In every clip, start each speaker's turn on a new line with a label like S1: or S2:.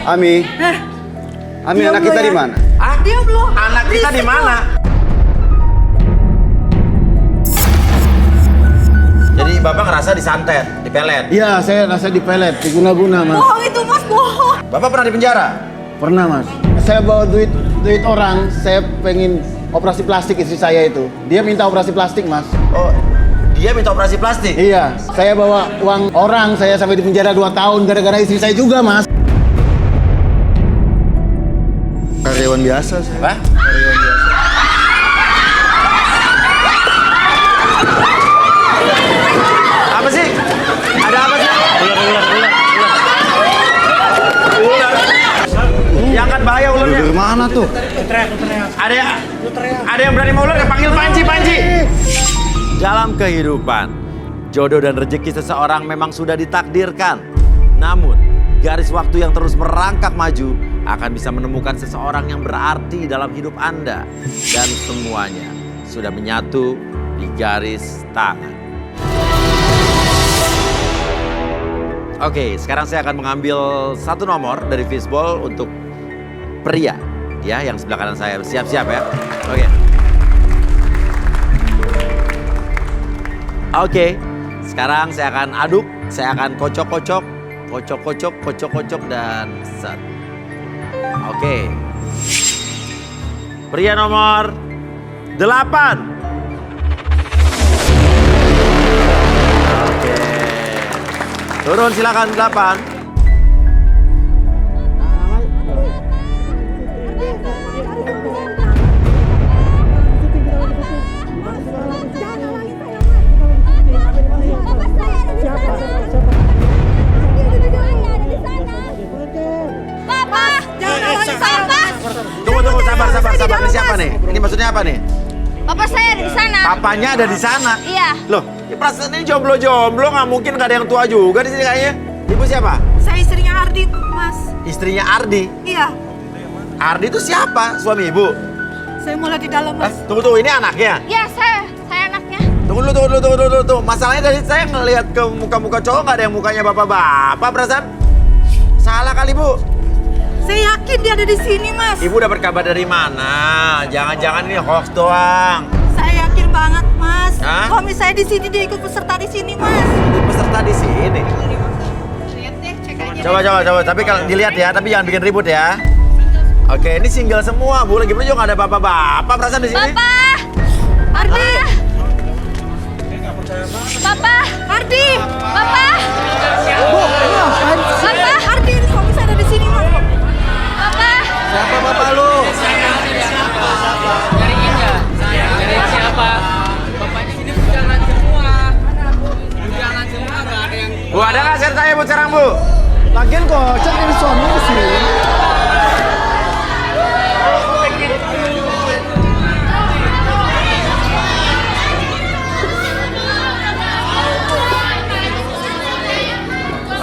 S1: Ami. Ami,
S2: Diam
S1: anak
S2: lo
S1: kita
S2: ya.
S1: di mana?
S3: Ah?
S2: Diam lo.
S3: Anak kita di
S2: Berisik
S3: mana?
S2: lo.
S3: Jadi Bapak ngerasa disantet, dipelet.
S1: Iya, saya rasa dipelet, diguna-guna, Mas.
S2: Bohong itu Mas, bohong.
S3: Bapak pernah di penjara?
S1: Pernah, Mas. Saya bawa duit orang, saya pengen operasi plastik istri saya itu. Dia minta operasi plastik, Mas.
S3: Oh, dia minta operasi plastik?
S1: Iya, saya bawa uang orang, saya sampai di penjara 2 tahun gara-gara istri saya juga, Mas. Karyawan biasa sih.
S3: Hah?
S1: Karyawan biasa.
S3: Apa sih? Ada apa sih? Ular. Yang kan bahaya ularnya.
S1: Dari mana tuh?
S3: Ada yang berani mau ular, panggil Panji. Dalam kehidupan, jodoh dan rezeki seseorang memang sudah ditakdirkan. Namun, garis waktu yang terus merangkak maju akan bisa menemukan seseorang yang berarti dalam hidup Anda. Dan semuanya sudah menyatu di garis tangan. Oke, sekarang saya akan mengambil satu nomor dari fishball untuk pria. Ya, yang sebelah kanan saya. Siap-siap ya. Oke, sekarang saya akan aduk, saya akan kocok-kocok, dan set. Oke. Pria nomor 8. Oke. Turun silakan 8. Tunggu, sabar. Ini siapa nih? Ini maksudnya apa nih?
S4: Bapak saya ada di sana.
S3: Papanya ada di sana.
S4: Iya.
S3: Loh, ya perasaan ini jomblo-jomblo, nggak mungkin nggak ada yang tua juga di sini kayaknya. Ibu siapa?
S2: Saya istrinya Ardi, Mas.
S3: Istrinya Ardi.
S2: Iya.
S3: Ardi itu siapa? Suami ibu?
S2: Saya mulai di dalam, Mas.
S3: Tunggu, ini anaknya.
S4: Iya, saya anaknya.
S3: Tunggu dulu. Masalahnya dari saya ngelihat ke muka-muka cowok nggak ada yang mukanya bapak-bapak perasaan. Salah kali, Bu.
S2: Saya yakin dia ada di sini, Mas.
S3: Ibu dapat kabar dari mana? Jangan-jangan ini hoax doang.
S2: Saya yakin banget, Mas.
S3: Hah?
S2: Suami saya di sini, dia ikut peserta di sini, Mas.
S3: Ibu peserta di sini.
S2: Lihat deh, cek aja.
S3: Coba. Tapi kalau dilihat ya, tapi jangan bikin ribut ya. Oke, ini single semua, Bu. Lagi pula juga nggak ada bapak-bapak perasaan di sini.
S4: Bapak!
S2: Ardi!
S4: Bapak!
S2: Ardi!
S4: Bapak!
S2: Bapak! Ardi, ini suami saya ada di sini, Mas.
S4: Bapak!
S1: Siapa bapak lu?
S5: Dari siapa? Bapaknya ini bujangan semua. Bujangan semua, nggak ada yang...
S3: Bu, ada nggak share saya, Bu, sekarang, Bu?
S1: Lagian kocak dari suami sih.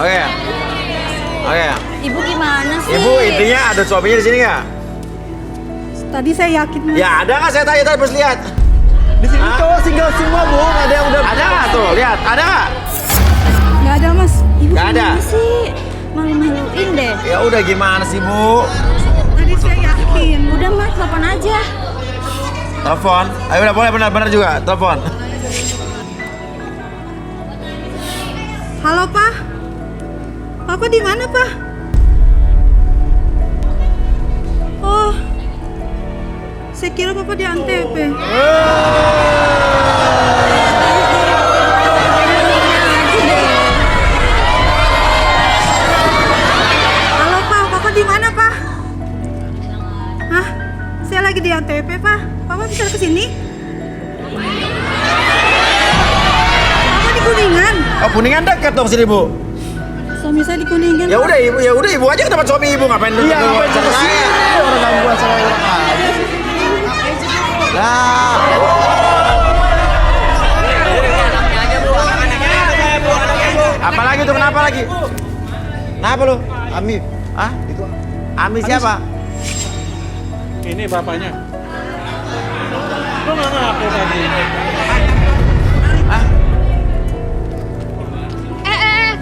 S3: Oke.
S4: Ibu gimana sih?
S3: Ibu, intinya ada suaminya di sini nggak?
S2: Tadi saya yakin, Mas.
S3: Ya, ada nggak saya tanya tadi pas lihat?
S1: Di sini
S3: Hah?
S1: cowok single semua, Bu. Nggak ada yang udah.
S3: Ada nggak tuh? Lihat, ada nggak?
S2: Nggak ada, Mas.
S4: Ibu
S3: Nggak ada.
S4: gimana sih? Malu-maluin deh.
S3: Ya udah gimana sih, Bu?
S2: Tadi saya yakin.
S4: Udah, Mas, telepon aja.
S3: Telepon. Ayo udah boleh benar juga, telepon.
S2: Halo, Pak. Papa di mana, Pak? Oh. Saya kira Papa di Antep. Halo, Pak. Papa di mana, Pak? Hah? Saya lagi di Antep, Pak. Papa bisa ke sini? Papa di Kuningan.
S3: Oh, Kuningan dekat dong sini, Bu.
S2: Suami saya di Kuningan.
S3: Ya udah ibu aja ke tempat suami ibu, ngapain dulu
S1: Iya,
S3: ke
S1: ngapain
S3: sama
S1: ke sini?
S3: saya?
S1: Orang gangguan sama orang aja sih.
S3: Lah. Apalagi tuh, kenapa lagi? Kenapa lu?
S1: Ami.
S3: Hah?
S1: Itu
S3: Ami siapa?
S5: Ini bapaknya. Lu nggak ngaku tadi?
S3: Hah?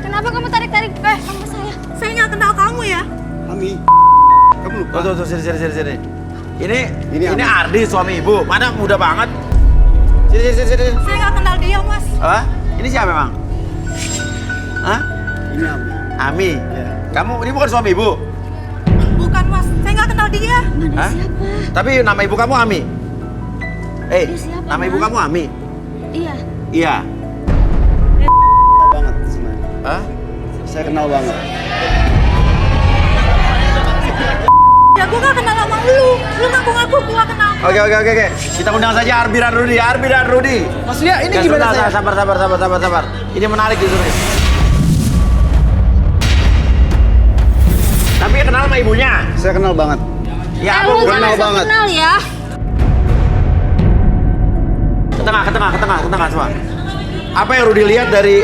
S4: Kenapa kamu tarik-tarik sama saya?
S2: Saya nggak kenal kamu ya.
S1: Ami.
S3: Tuh, sini. Ini
S1: Ini
S3: Ardi, suami ibu. Mana muda banget. Sini.
S2: Saya nggak kenal dia, Mas.
S3: Apa? Ini siapa emang? Hah?
S1: Ini Ami.
S3: Ami.
S1: Ya.
S3: Kamu ini bukan suami ibu?
S2: Bukan, Mas. Saya nggak kenal dia.
S4: Mana
S3: Hah?
S4: siapa?
S3: Tapi nama ibu kamu Ami?
S4: Dia siapa,
S3: nama ibu
S4: Mas?
S3: kamu Ami?
S4: Iya.
S3: Iya.
S1: Banget sebenarnya.
S3: Hah?
S1: Saya kenal banget.
S2: Ya, gue nggak kenal sama lu. Lu ngaku-ngaku gue nggak kenal.
S3: Oke. Kita undang saja Arbi dan Rudi.
S1: Maksudnya ini
S3: Ya,
S1: gimana
S3: sebentar,
S1: saya?
S3: sabar. Ini menarik justru nih. Tapi kenal sama ibunya?
S1: Saya kenal banget.
S3: Ya,
S4: Lu
S3: apa?
S4: jangan sok
S1: banget.
S4: kenal ya.
S3: Ke tengah semua. Apa yang Rudi lihat dari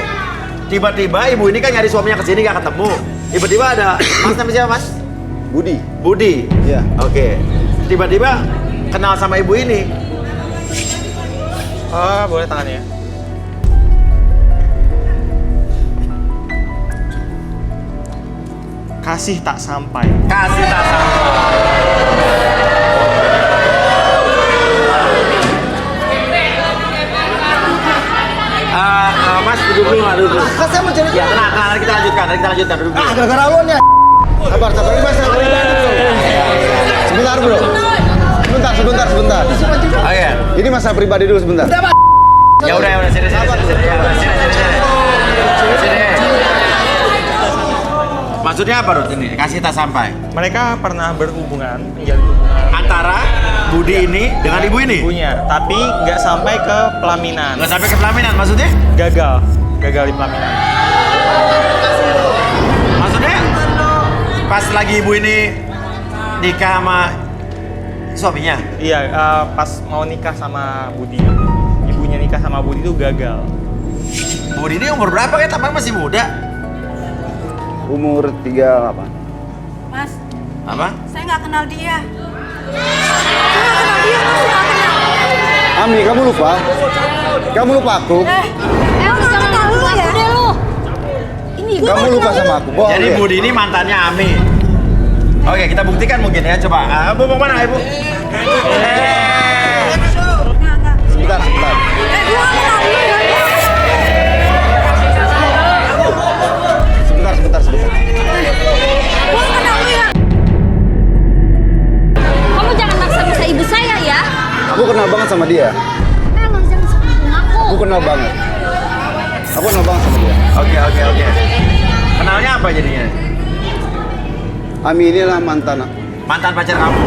S3: tiba-tiba ibu ini kan nyari suaminya ke sini gak ketemu. Tiba-tiba ada Mas namanya siapa, Mas? Budi.
S1: Iya.
S3: Oke. Tiba-tiba kenal sama ibu ini.
S6: Oh, boleh tangannya. Kasih tak sampai.
S3: Kasih tak sampai. Mas duduk dulu.
S1: Kan saya mencari.
S3: Ya tenang, nanti kita lanjutkan. Duduk dulu.
S1: Gara-gara lo nya. Sabar. Ini masalah pribadi, bro. Sebentar, bro. Sebentar.
S3: Oh iya.
S1: Ini masalah pribadi dulu sebentar.
S3: Ya udah sini. Maksudnya apa Rut ini? Kasih tak sampai.
S6: Mereka pernah berhubungan, menjalin hubungan
S3: Antara Budi ini dengan ibu ini.
S6: ibunya, tapi nggak sampai ke pelaminan.
S3: Nggak sampai ke pelaminan maksudnya?
S6: Gagal di pelaminan.
S3: Maksudnya pas lagi ibu ini nikah sama suaminya.
S6: Iya, pas mau nikah sama Budi, ibunya nikah sama Budi itu gagal.
S3: Budi ini umur berapa ya? Tampaknya masih muda.
S1: Umur 38.
S2: Mas,
S3: Apa?
S2: saya nggak kenal dia. Saya nggak kenal dia, Mas. Saya nggak kenal.
S1: Ami, kamu lupa? Kamu lupa aku?
S2: Emang nggak kenal lu ya?
S4: Udah lu. Ini gue
S1: Kamu lupa sama aku? Bohong
S3: Jadi
S1: ya?
S3: Budi ini mantannya Ami. Oke, kita buktikan mungkin ya. Coba. Ibu mau mana, Ibu?
S2: Nggak.
S1: Sebentar.
S2: Gue nggak kenal lu ya.
S1: Sebentar.
S2: Gue nggak kenal lu ya.
S4: Kamu jangan maksa-maksa ibu saya ya.
S1: Aku kenal banget sama dia.
S4: Lu jangan sok ngaku.
S1: Aku kenal banget sama dia.
S3: Oke. Kenalnya apa jadinya?
S1: Ami inilah mantan.
S3: Mantan pacar kamu.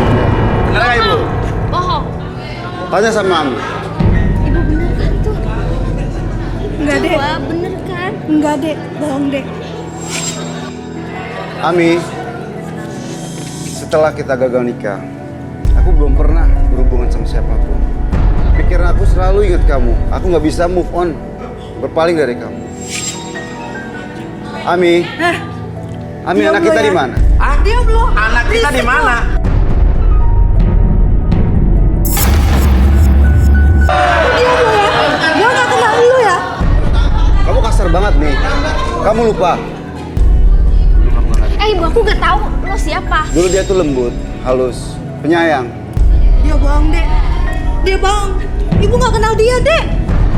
S3: Kenal nggak Ibu?
S4: Bohong.
S1: Tanya sama Ami.
S4: Ibu bener kan tuh?
S2: Enggak, Dek.
S4: Coba bener kan?
S2: Enggak, Dek. Bohong, Dek.
S1: Ami, setelah kita gagal nikah, aku belum pernah berhubungan sama siapapun. Pikiran aku selalu ingat kamu. Aku nggak bisa move on, berpaling dari kamu. Ami, Ami
S2: diam
S1: anak
S2: lu
S1: kita
S2: ya.
S1: di mana?
S3: Ah?
S2: Diam lu.
S3: Anak kita di
S2: Berisik
S3: mana?
S2: Diam lu ya. Gue nggak kenal lu ya.
S1: Kamu kasar banget nih. Kamu lupa.
S4: Ibu aku gak tahu lo siapa.
S1: Dulu dia tuh lembut, halus, penyayang.
S2: Dia bohong, Dek. Dia bohong. Ibu nggak kenal dia, Dek.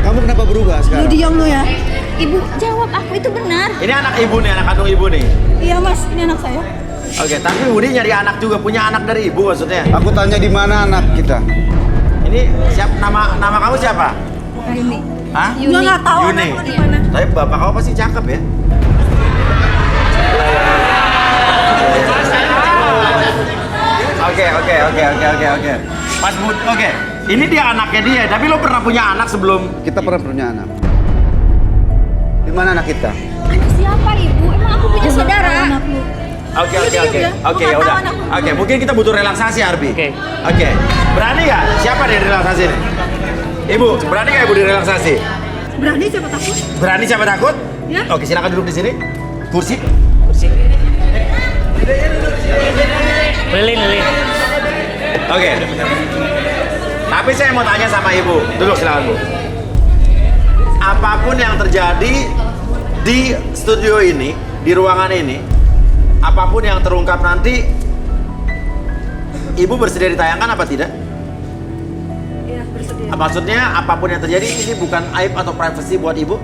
S1: Kamu kenapa berubah
S2: Lu
S1: sekarang?
S2: diam lu ya.
S4: Ibu jawab aku itu benar.
S3: Ini anak ibu nih, anak kandung ibu nih.
S2: Iya, Mas. Ini anak saya.
S3: Oke, tapi Budi nyari anak juga, punya anak dari ibu maksudnya.
S1: Aku tanya di mana anak kita?
S3: Ini nama kamu siapa?
S2: Nah, ini.
S3: Hah?
S2: Gue nggak tahu
S3: Yuni.
S2: anak lu di mana.
S3: Tapi bapak kamu pasti cakep ya? Oke. Mas Bud, oke. Ini dia anaknya dia, tapi lo pernah punya anak sebelum?
S1: Kita pernah punya anak. Di mana anak kita?
S4: Anak siapa ibu? Emang aku punya saudara.
S2: Anak lu.
S3: Oke,
S2: Lu diem ya.
S3: Oke,
S2: Gua
S3: ya
S2: nggak
S3: udah.
S2: tahu anak lu.
S3: Oke, mungkin kita butuh relaksasi, Arbi.
S6: Oke.
S3: Berani nggak? Siapa nih relaksasi nih? Ibu, berani nggak Ibu direlaksasi?
S2: Berani siapa takut?
S3: Berani siapa takut?
S2: Ya.
S3: Oke, silakan duduk di sini. Kursi.
S6: Lilin.
S3: Oke. Tapi saya mau tanya sama Ibu. Duduk silakan, Bu. Apapun yang terjadi di studio ini, di ruangan ini, apapun yang terungkap nanti, Ibu bersedia ditayangkan apa tidak?
S2: Iya, bersedia.
S3: Maksudnya apapun yang terjadi ini bukan aib atau privacy buat Ibu?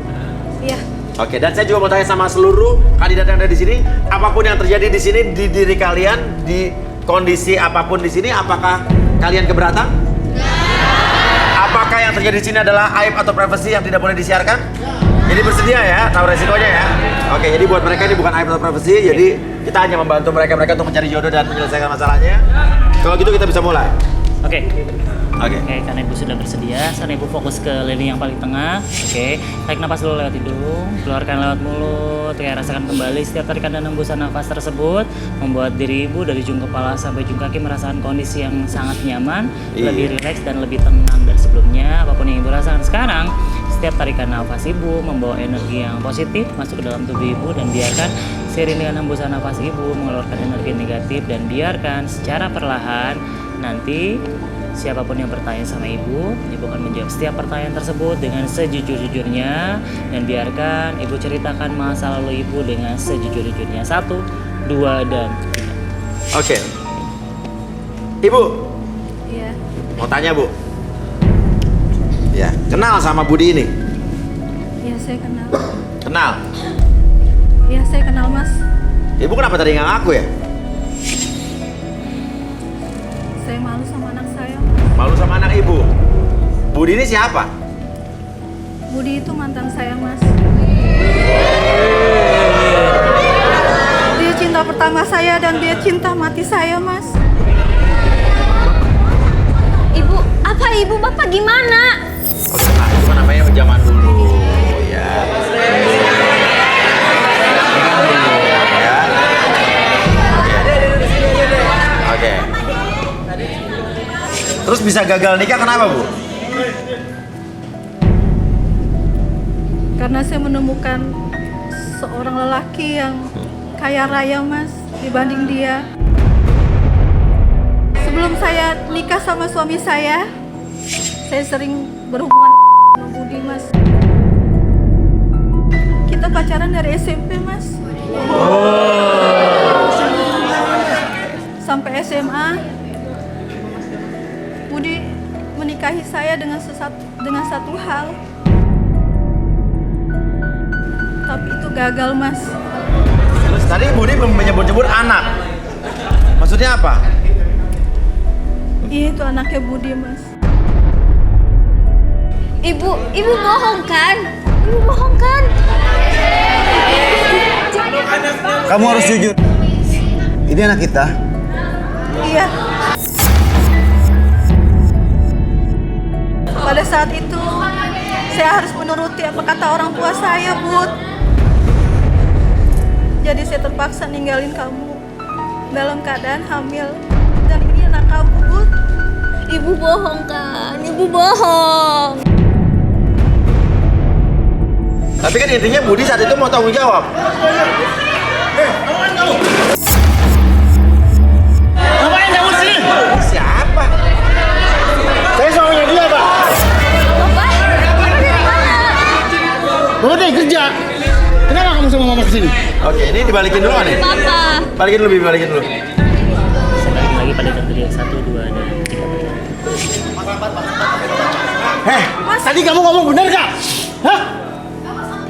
S2: Iya.
S3: Oke, dan saya juga mau tanya sama seluruh kandidat yang ada di sini, apapun yang terjadi di sini di diri kalian, di kondisi apapun di sini, apakah kalian keberatan? Apakah yang terjadi di sini adalah aib atau privacy yang tidak boleh disiarkan? Jadi bersedia ya, tahu resikonya ya. Oke, jadi buat mereka ini bukan aib atau privacy, jadi kita hanya membantu mereka untuk mencari jodoh dan menyelesaikan masalahnya. Kalau gitu kita bisa mulai.
S7: Oke.
S3: Oke.
S7: Oke, karena ibu sudah bersedia, sekarang ibu fokus ke lini yang paling tengah. Oke, tarik nafas dulu lewat hidung, keluarkan lewat mulut. Kayak rasakan kembali setiap tarikan dan hembusan nafas tersebut membuat diri ibu dari ujung kepala sampai ujung kaki merasakan kondisi yang sangat nyaman, lebih rileks dan lebih tenang dari sebelumnya. Apapun yang ibu rasakan sekarang, setiap tarikan nafas ibu membawa energi yang positif masuk ke dalam tubuh ibu dan biarkan seiring dengan hembusan nafas ibu mengeluarkan energi negatif dan biarkan secara perlahan nanti siapapun yang bertanya sama ibu akan menjawab setiap pertanyaan tersebut dengan sejujur-jujurnya dan biarkan ibu ceritakan masa lalu ibu dengan sejujur-jujurnya. 1, 2, dan 3.
S3: Oke. Ibu,
S2: Iya.
S3: mau tanya Bu. Ya, kenal sama Budi ini?
S2: Iya, saya kenal.
S3: Kenal?
S2: Iya, saya kenal, Mas.
S3: Ibu kenapa tadi nggak ngaku ya?
S2: Saya malu sama anak saya.
S3: Malu sama anak ibu. Budi ini siapa?
S2: Budi itu mantan saya, Mas. Dia cinta pertama saya dan dia cinta mati saya, Mas.
S4: Ibu, apa ibu bapak gimana?
S3: Oh, nah, itu kan namanya zaman dulu ya. Ya. Oke. Terus bisa gagal nikah kenapa, Bu?
S2: Karena saya menemukan seorang lelaki yang kaya raya, Mas, dibanding dia. Sebelum saya nikah sama suami saya sering berhubungan sama Budi, Mas. Kita pacaran dari SMP, Mas. Sampai SMA, Budi menikahi saya dengan satu hal. Tapi itu gagal, Mas.
S3: Terus tadi Budi menyebut-nyebut anak. Maksudnya apa?
S2: Iya, itu anaknya Budi, Mas.
S4: Ibu bohong kan? Ibu bohong kan?
S1: Kamu harus jujur. Ini anak kita.
S2: Iya. Pada saat itu, saya harus menuruti apa kata orang tua saya, Bud. Jadi saya terpaksa ninggalin kamu dalam keadaan hamil. Dan ini anak kamu, Bud.
S4: Ibu bohong kan? Ibu bohong.
S3: Tapi kan intinya Budi saat itu mau tanggung jawab.
S8: Ngapain kamu sini?
S3: Siapa?
S8: Saya suaminya dia, Pak.
S4: Bapak dari mana?
S8: Bapak dari kerja. Kenapa kamu sama mama kesini?
S3: Oke, ini dibalikin dulu nih.
S4: Papa.
S3: Balikin dulu, Bibi, balikin dulu.
S7: Saya balik lagi pada terdiri 1, 2, dan 3.
S8: Tadi kamu ngomong benar gak? Hah?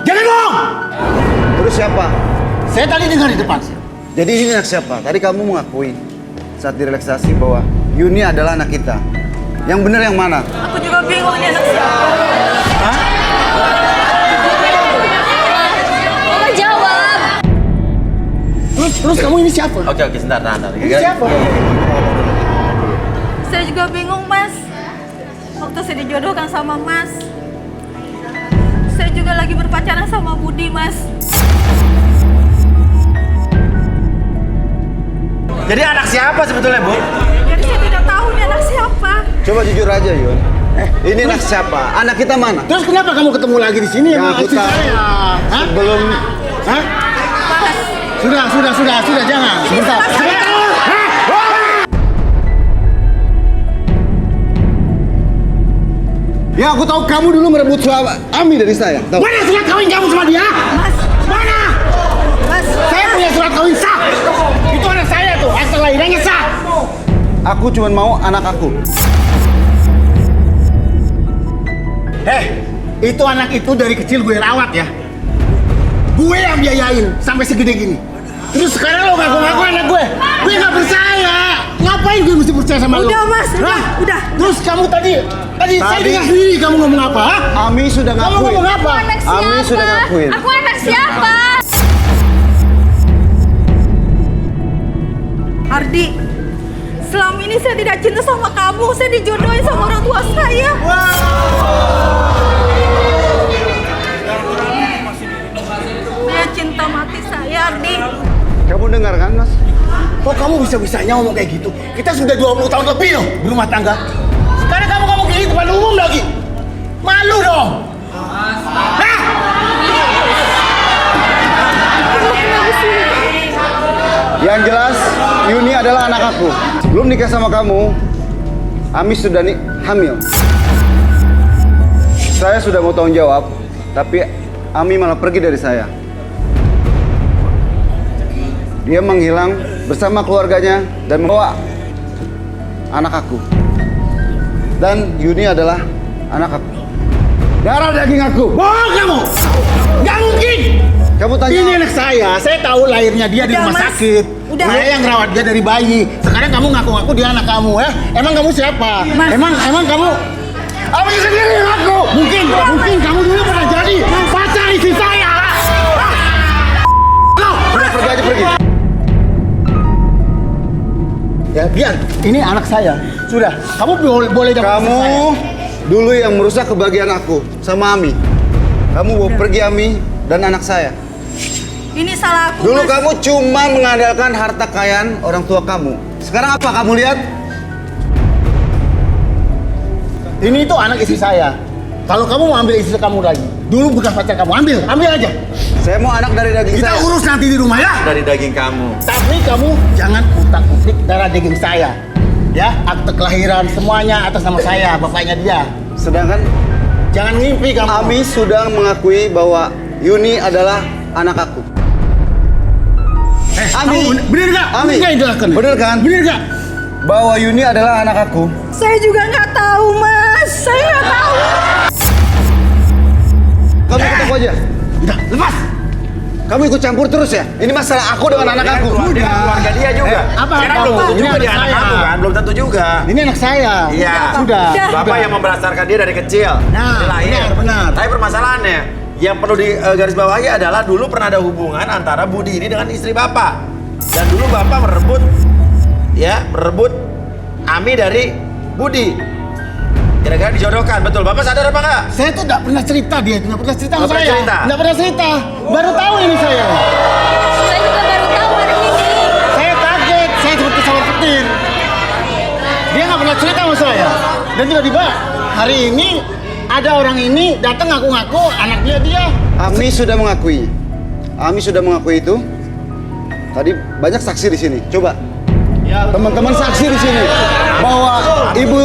S8: Jangan bohong!
S1: Terus siapa?
S8: Saya tadi dengar di depan.
S1: Jadi ini anak siapa? Tadi kamu mengakui saat direlaksasi bahwa Yuni adalah anak kita. Yang benar yang mana?
S2: Aku juga bingung ini anak siapa.
S4: Bapak jawab.
S8: Terus kamu ini siapa?
S3: Oke, sebentar, sebentar.
S8: Ini siapa?
S2: Saya juga bingung, Mas. Waktu saya dijodohkan sama Mas, saya juga lagi berpacaran sama Budi, Mas.
S3: Jadi anak siapa sebetulnya, Bu?
S2: Jadi saya tidak tahu ini anak siapa.
S1: Coba jujur aja, Yun. Ini anak siapa? Anak kita mana?
S8: Terus kenapa kamu ketemu lagi di sini
S1: Ya,
S8: sama
S1: aku
S8: istri
S1: tahu.
S8: saya? Hah?
S1: Belum.
S8: Hah?
S2: Mas,
S8: Sudah, jangan. Sebentar.
S2: salah saya.
S8: Hah?
S1: Ya aku tahu kamu dulu merebut Ami dari saya. Tahu?
S8: Mana surat kawin kamu sama dia?
S2: Mas,
S8: Mana?
S2: Mas,
S8: Saya punya surat kawin sah. Itu anak saya tuh, akte lahirannya sah.
S1: Aku cuma mau anak aku.
S8: Itu anak itu dari kecil gue rawat ya. Gue yang biayain sampai segede gini. Terus sekarang lo ngaku-ngaku anak gue. Gue nggak percaya. Ngapain gue mesti percaya sama lo?
S2: Udah Mas, udah.
S8: Terus kamu tadi saya dengar sendiri kamu ngomong apa? Ha?
S1: Ami sudah
S8: Kamu
S1: ngakuin.
S8: ngomong apa?
S4: Anak
S1: Ami
S4: siapa?
S1: sudah ngakuin.
S4: Aku anak siapa?
S2: Ardi, selama ini saya tidak cinta sama kamu. Saya dijodohin sama orang tua saya. Dia cinta mati saya, Ardi.
S1: Kamu dengar kan, Mas?
S8: Kok kamu bisa-bisanya ngomong kayak gitu? Kita sudah 20 tahun lebih loh berumah tangga. Sekarang kamu ngomong kayak gitu depan umum lagi. Malu dong. Hah?
S1: Yang jelas, Yuni adalah anak aku. Sebelum nikah sama kamu, Ami sudah hamil. Saya sudah mau tanggung jawab, tapi Ami malah pergi dari saya. Dia menghilang bersama keluarganya dan membawa anak aku. Dan Yuni adalah anak aku. Darah daging aku.
S8: Bohong kamu. Gak mungkin.
S1: Kamu tanya.
S8: Ini anak saya tahu lahirnya dia di
S2: Udah,
S8: rumah
S2: Mas.
S8: sakit.
S2: Udah.
S8: Saya yang rawat dia dari bayi. Sekarang kamu ngaku-ngaku dia anak kamu ya? Emang kamu siapa?
S2: Mas.
S8: Emang kamu apa sendiri aku? Mungkin kamu dulu pernah jadi pacar istri saya.
S1: Udah pergi aja pergi.
S8: Ya biar ini anak saya. Sudah, kamu boleh dapat istri saya.
S1: Kamu dulu yang merusak kebahagiaan aku sama Ami. Kamu mau pergi Ami dan anak saya.
S2: Ini salah aku,
S1: Dulu
S2: Mas.
S1: kamu cuma mengandalkan harta kekayaan orang tua kamu. Sekarang apa kamu lihat?
S8: Ini itu anak istri saya. Kalau kamu mau ambil istri kamu lagi, dulu bekas pacar kamu, ambil aja.
S1: Saya mau anak dari daging
S8: Kita
S1: saya.
S8: urus nanti di rumah ya.
S3: Dari daging kamu.
S8: Tapi kamu jangan utak-utik darah daging saya. Ya, akte kelahiran semuanya atas nama saya, bapaknya dia.
S1: Sedangkan
S8: Jangan ngimpi kamu.
S1: Ami sudah mengakui bahwa Yuni adalah anak aku. Ami,
S8: kamu bener gak?
S1: Ami, bener kan?
S8: Bener gak?
S1: Bahwa Yuni adalah anak aku.
S2: Saya juga nggak tahu, Mas. Saya nggak tahu.
S1: Kamu ikut aku aja.
S8: Udah, lepas.
S1: Kamu ikut campur terus ya? Ini masalah aku dengan anak aku.
S3: Keluarga dia juga.
S8: Apa?
S3: Sekarang belum tentu
S8: Ini
S3: juga
S8: anak
S3: dia anak
S8: saya.
S3: kamu kan? Belum tentu juga.
S8: Ini anak saya.
S3: Iya.
S8: Sudah.
S3: Bapak yang membesarkan dia dari kecil.
S8: Nah,
S3: Dia lahir.
S8: benar.
S3: Tapi permasalahannya yang perlu digarisbawahi adalah dulu pernah ada hubungan antara Budi ini dengan istri Bapak. Dan dulu Bapak merebut Ami dari Budi. Kira-kira dijodohkan, betul. Bapak sadar apa enggak?
S8: Saya tuh nggak pernah cerita dia, nggak pernah cerita sama
S3: Nggak pernah
S8: saya.
S3: cerita?
S8: Nggak pernah cerita. Baru tahu ini saya.
S4: Saya juga baru tahu hari ini.
S8: Saya kaget, saya seperti sawar petir. Dia nggak pernah cerita sama saya. Dan tiba-tiba hari ini ada orang ini datang ngaku-ngaku anaknya dia.
S1: Ami sudah mengakui. Ami sudah mengakui itu. Tadi banyak saksi di sini. Coba. Teman-teman saksi di sini bahwa Ibu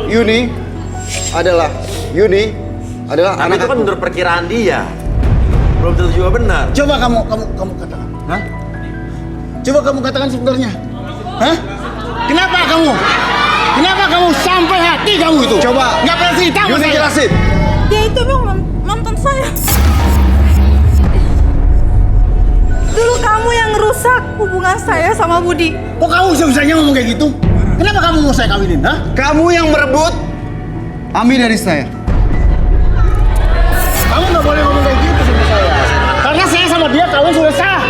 S1: Yuni adalah
S3: Tapi
S1: anak
S3: itu kan
S1: aku.
S3: menurut perkiraan dia. Belum tentu juga benar.
S8: Coba kamu katakan. Hah? Coba kamu katakan sebenarnya. Hah? Kenapa kamu sampai hati kamu itu?
S1: Coba.
S8: Nggak pernah cerita sama
S1: Yuni
S8: saya.
S1: jelasin.
S2: Dia itu memang mantan saya. Dulu kamu yang rusak hubungan saya sama Budi.
S8: Kok kamu bisa-bisanya ngomong kayak gitu? Kenapa kamu mau saya kawinin? Hah?
S1: Kamu yang merebut Ami dari saya.
S8: Kamu nggak boleh ngomong kayak gitu sama saya. Karena saya sama dia kawin sudah sah.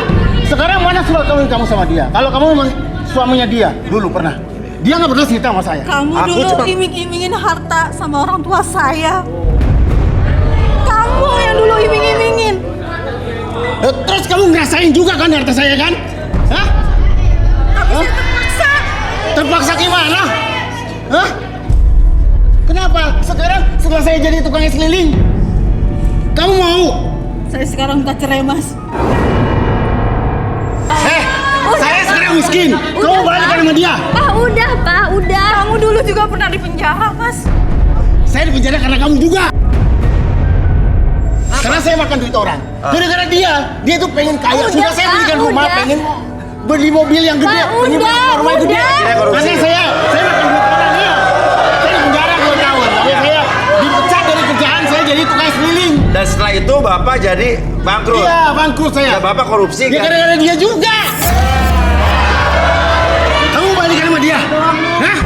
S8: Sekarang mana surat kawin kamu sama dia? Kalau kamu memang suaminya dia, dulu pernah. Dia nggak pernah cerita sama saya.
S2: Kamu
S1: Aku
S2: dulu
S1: cuma-
S2: iming-imingin harta sama orang tua saya. Kamu yang dulu iming-imingin.
S8: Terus kamu ngerasain juga kan harta saya kan? Hah?
S2: Tapi saya terpaksa.
S8: Terpaksa gimana? Hah? Kenapa? Sekarang setelah saya jadi tukang es keliling, kamu mau?
S2: Saya sekarang minta cerai, Mas.
S8: Saya sekarang miskin. Kamu balikan sama dia.
S4: Pak, udah, Pak, udah.
S2: Kamu dulu juga pernah di penjara, Mas.
S8: Saya di penjara karena kamu juga. Karena saya makan duit orang. Gara-gara dia tuh pengen kaya.
S4: Udah,
S8: Sudah saya
S4: Pak,
S8: belikan rumah,
S4: udah.
S8: pengen beli mobil yang gede,
S4: Pak,
S8: beli rumah gede.
S4: udah.
S8: Karena saya makan duit orang ya. Saya di penjara 2 tahun. Tapi saya dipecat dari kerjaan, saya jadi tukang keliling.
S3: Dan setelah itu Bapak jadi bangkrut.
S8: Iya, bangkrut saya.
S3: Dan Bapak korupsi
S8: Ya
S3: kan?
S8: gara-gara dia juga. Kamu balikan sama dia? Hah?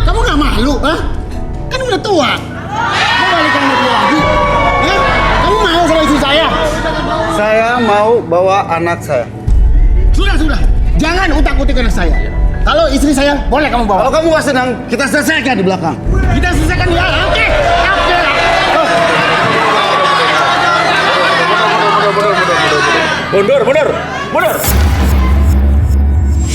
S8: Kamu gak malu? Hah? Kan udah tua. Kamu balikan sama dia lagi? Hah? Kamu mau sama istri saya?
S1: Saya mau bawa anak saya.
S8: Sudah. Jangan utak-utik anak saya. Kalau istri saya, boleh kamu bawa.
S1: Kalau kamu gak senang, kita selesaikan di belakang.
S8: Kita selesaikan ya. Oke.
S3: Mundur.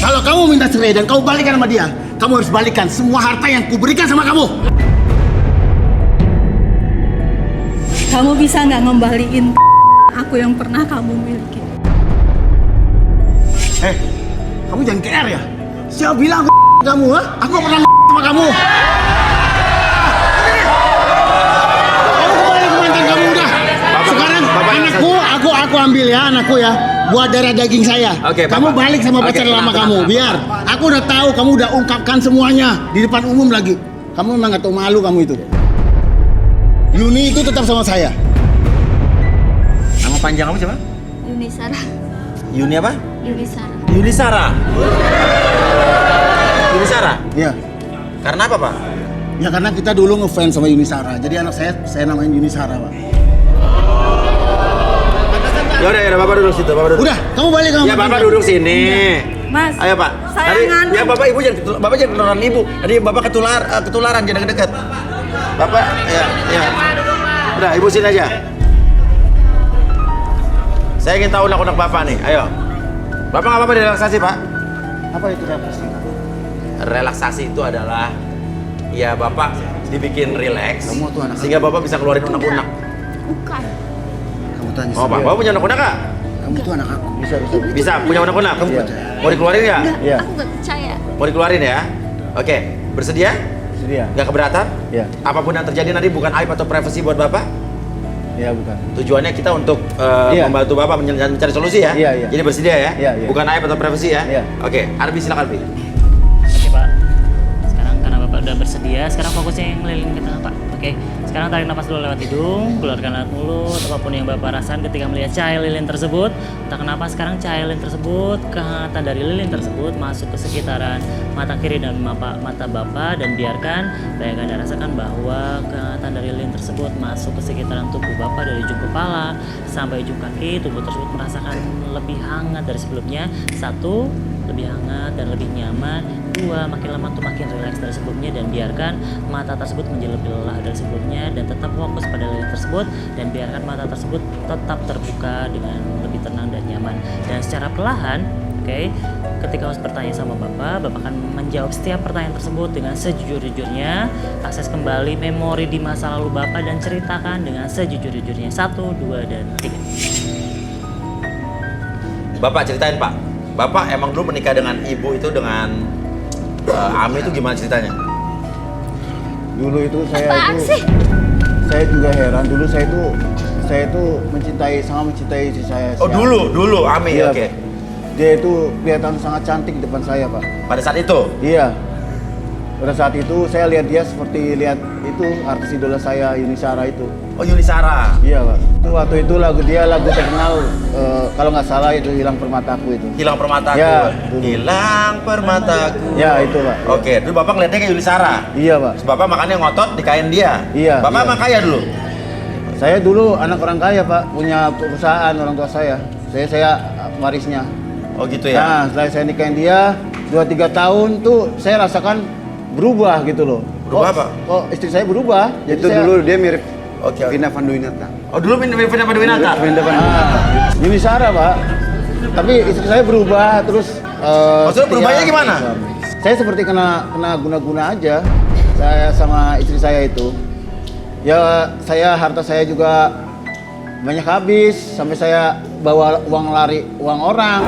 S8: Kalau kamu minta cerai dan kamu balikan sama dia, kamu harus balikan semua harta yang kuberikan sama kamu.
S2: Kamu bisa nggak ngembaliin aku yang pernah kamu miliki?
S8: Kamu jangan GR ya. Siapa bilang aku kamu, ha? Aku pernah sama kamu. Kamu kembali ke mantan kamu udah. Sekarang anakku, aku ambil ya anakku ya. Buat darah daging saya.
S3: Oke,
S8: kamu
S3: Bapak.
S8: balik sama pacar
S3: Oke,
S8: lama
S3: tenang,
S8: kamu.
S3: tenang.
S8: Biar aku udah tahu kamu udah ungkapkan semuanya di depan umum lagi. Kamu memang gak tahu malu kamu itu. Yuni itu tetap sama saya.
S3: Nama panjang kamu siapa?
S4: Yunisara.
S3: Yuni apa?
S4: Yunisara.
S3: Yunisara. Yunisara?
S8: Ya.
S3: Karena apa, Pak?
S8: Ya karena kita dulu ngefans sama Yunisara. Jadi anak saya namain Yunisara, Pak.
S3: Yaudah, Bapak duduk situ, Bapak duduk.
S8: Udah, kamu balik kamu.
S3: Ya, Bapak duduk sini.
S2: Mas,
S3: Ayo, Pak.
S2: saya
S3: Tadi,
S2: ngandung.
S3: ya Bapak Ibu Bapak jangan ketularan Ibu. Tadi Bapak ketularan jangan dekat. Bapak, ya. Udah, Ibu sini aja. Saya ingin tahu unek-unek Bapak nih. Ayo. Bapak nggak apa-apa direlaksasi, Pak?
S8: Apa itu relaksasi?
S3: Relaksasi itu adalah ya Bapak dibikin rileks
S8: Kamu tuh anak
S3: sehingga Bapak bisa keluarin unek-unek.
S4: Bukan.
S8: Kamu tanya
S3: Mau apa? Bapak punya unek-unek nggak?
S8: Kamu tuh anak aku. Bisa.
S3: Bisa, punya unek-unek?
S8: Kamu
S3: Iya.
S8: percaya?
S3: Mau dikeluarin nggak?
S8: Iya.
S4: Aku nggak percaya.
S3: Mau dikeluarin ya? Oke, bersedia?
S8: Sedia.
S3: Nggak keberatan?
S8: Iya.
S3: Apapun yang terjadi nanti bukan aib atau privasi buat Bapak?
S8: Iya, bukan.
S3: Tujuannya kita untuk
S8: Iya.
S3: membantu Bapak mencari solusi ya?
S8: Iya.
S3: Jadi bersedia ya?
S8: Iya.
S3: Bukan aib atau privasi ya?
S8: Iya.
S3: Oke, Arbi silakan Arbi.
S7: Oke Pak, sekarang karena Bapak udah bersedia, sekarang fokusnya yang ngeliling ke tengah Pak. Oke, sekarang tarik nafas dulu lewat hidung, keluarkan lewat mulut. Apapun yang Bapak rasakan ketika melihat cahaya lilin tersebut, entah kenapa sekarang cahaya lilin tersebut, kehangatan dari lilin tersebut masuk ke sekitaran mata kiri dan mata Bapak, dan biarkan bayangkan dan rasakan bahwa kehangatan dari lilin tersebut masuk ke sekitaran tubuh Bapak dari ujung kepala sampai ujung kaki. Tubuh tersebut merasakan lebih hangat dari sebelumnya. 1, lebih hangat dan lebih nyaman. 2, makin lama tuh makin rileks dari sebelumnya, dan biarkan mata tersebut menjadi lebih lelah dari sebelumnya, dan tetap fokus pada lilin tersebut, dan biarkan mata tersebut tetap terbuka dengan lebih tenang dan nyaman. Dan secara perlahan, oke, ketika harus bertanya sama Bapak akan menjawab setiap pertanyaan tersebut dengan sejujur-jujurnya. Akses kembali memori di masa lalu Bapak dan ceritakan dengan sejujur-jujurnya. 1, 2, dan 3.
S3: Bapak ceritain Pak. Bapak emang dulu menikah dengan ibu itu dengan Ami itu gimana ceritanya?
S8: Dulu itu
S4: Apaan sih?
S8: saya juga heran. Dulu saya itu sangat mencintai istri saya.
S3: Oh dulu Ami,
S8: Iya,
S3: oke.
S8: Pak. Dia itu kelihatan sangat cantik di depan saya, Pak.
S3: Pada saat itu?
S8: Iya. Pada saat itu saya lihat dia seperti lihat itu artis idola saya Yunisara itu.
S3: Oh Yunisara.
S8: Iya, Pak. Itu waktu itu lagu terkenal kalau nggak salah itu Hilang Permataku itu.
S3: Hilang permataku.
S8: Ya, dulu.
S3: Hilang permataku.
S8: Ya, itu, Pak.
S3: Oke, dulu Bapak ngeliatnya kayak Yunisara.
S8: Iya, Pak.
S3: Terus Bapak makannya ngotot nikahin dia.
S8: Iya,
S3: Bapak
S8: iya.
S3: emang kaya dulu?
S8: Saya dulu anak orang kaya, Pak, punya perusahaan orang tua saya. Saya warisnya.
S3: Oh gitu ya?
S8: Nah, setelah saya nikahin dia 2-3 tahun tuh saya rasakan berubah gitu loh.
S3: Berubah apa?
S8: Kok istri saya berubah? Jadi
S1: Itu
S8: saya,
S1: dulu dia mirip
S3: Oke.
S1: Vina Panduwinata.
S3: Oh dulu Vina Panduwinata?
S1: Vina Panduwinata.
S8: Yunisara, Pak. Tapi istri saya berubah terus.
S3: Maksudnya berubahnya
S8: setia
S3: gimana?
S8: suami. Saya seperti kena guna-guna aja. Saya sama istri saya itu. Ya harta saya juga banyak habis sampai saya bawa uang orang.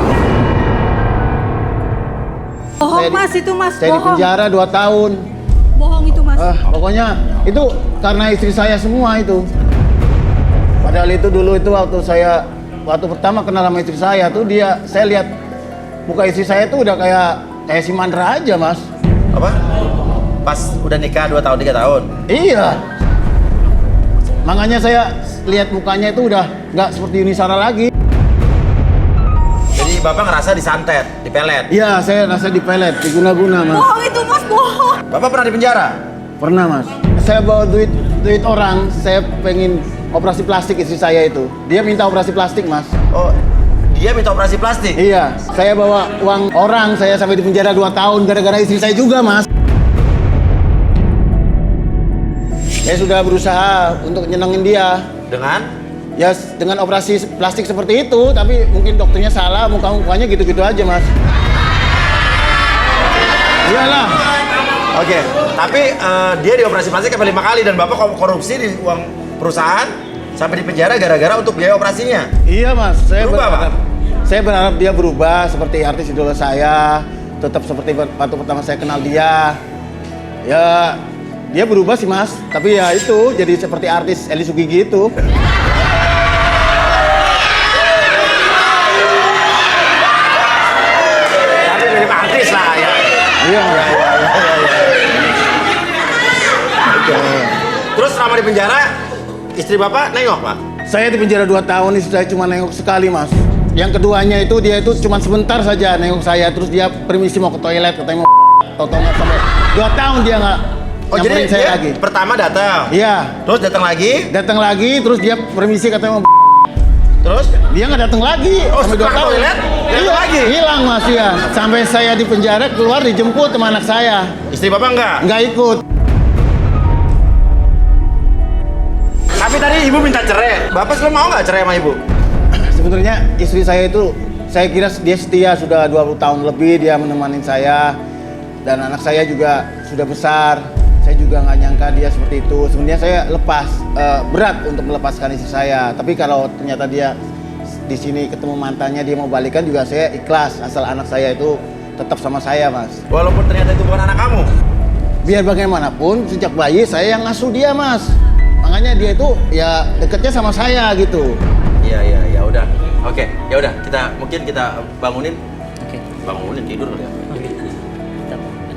S2: Bohong Mas, itu Mas,
S8: Saya di
S2: bohong.
S8: penjara 2 tahun.
S2: Bohong itu Mas.
S8: Pokoknya itu karena istri saya semua itu. Padahal itu dulu itu waktu pertama kenal sama istri saya tuh saya lihat muka istri saya tuh udah kayak si Mandra aja, Mas.
S3: Apa? Pas udah nikah 2 tahun 3 tahun.
S8: Iya. Makanya saya lihat mukanya itu udah nggak seperti Yuni Sara lagi.
S3: Jadi Bapak ngerasa disantet, dipelet.
S8: Iya, saya rasa dipelet, diguna-guna, Mas.
S2: Bohong itu Mas, bohong.
S3: Bapak pernah di penjara?
S8: Pernah, Mas. Saya bawa duit orang, saya pengen operasi plastik istri saya itu. Dia minta operasi plastik, Mas.
S3: Oh, dia minta operasi plastik?
S8: Iya, saya bawa uang orang, saya sampai di penjara 2 tahun gara-gara istri saya juga, Mas. Saya sudah berusaha untuk nyenengin dia.
S3: Dengan?
S8: Ya, dengan operasi plastik seperti itu, tapi mungkin dokternya salah, muka-mukanya gitu-gitu aja, Mas. Iyalah.
S3: Oke, tapi dia dioperasi plastik sampai 5 kali dan Bapak korupsi di uang perusahaan sampai di penjara gara-gara untuk biaya operasinya.
S8: Iya, Mas.
S3: Berubah, Pak?
S8: Saya berharap dia berubah seperti artis idola saya, tetap seperti waktu pertama saya kenal dia. Ya, dia berubah sih, Mas. Tapi ya itu jadi seperti artis Eli Sugigi itu.
S3: Tapi mirip artis lah ya.
S8: Iya, Mas.
S3: Terus selama di penjara, istri Bapak nengok, Pak?
S8: Saya di penjara 2 tahun, istri saya cuma nengok sekali, Mas. Yang keduanya itu dia itu cuma sebentar saja nengok saya, terus dia permisi mau ke toilet, katanya mau tau-tau sampai 2 tahun dia nggak nyamperin saya
S3: dia
S8: lagi.
S3: pertama datang,
S8: Iya.
S3: terus datang lagi,
S8: Terus dia permisi katanya mau
S3: terus
S8: dia nggak datang lagi.
S3: Oh,
S8: sampai 2
S3: setelah
S8: tahun.
S3: toilet, datang
S8: Iya,
S3: lagi?
S8: hilang, Mas, ya. Sampai saya di penjara keluar dijemput sama anak saya.
S3: istri Bapak
S8: Nggak ikut.
S3: Tapi tadi Ibu minta cerai. Bapak selalu mau nggak cerai sama Ibu?
S8: Sebenarnya istri saya itu, saya kira dia setia, sudah 20 tahun lebih dia menemani saya. Dan anak saya juga sudah besar. Saya juga nggak nyangka dia seperti itu. Sebenarnya saya berat untuk melepaskan istri saya. Tapi kalau ternyata dia di sini ketemu mantannya, dia mau balikan juga saya ikhlas. Asal anak saya itu tetap sama saya, Mas.
S3: Walaupun ternyata itu bukan anak kamu.
S8: Biar bagaimanapun, sejak bayi saya yang ngasuh dia, Mas. Makanya dia itu ya deketnya sama saya gitu.
S3: Iya, udah. Oke, ya udah mungkin kita bangunin.
S7: Oke.
S3: Bangunin tidur kali ya.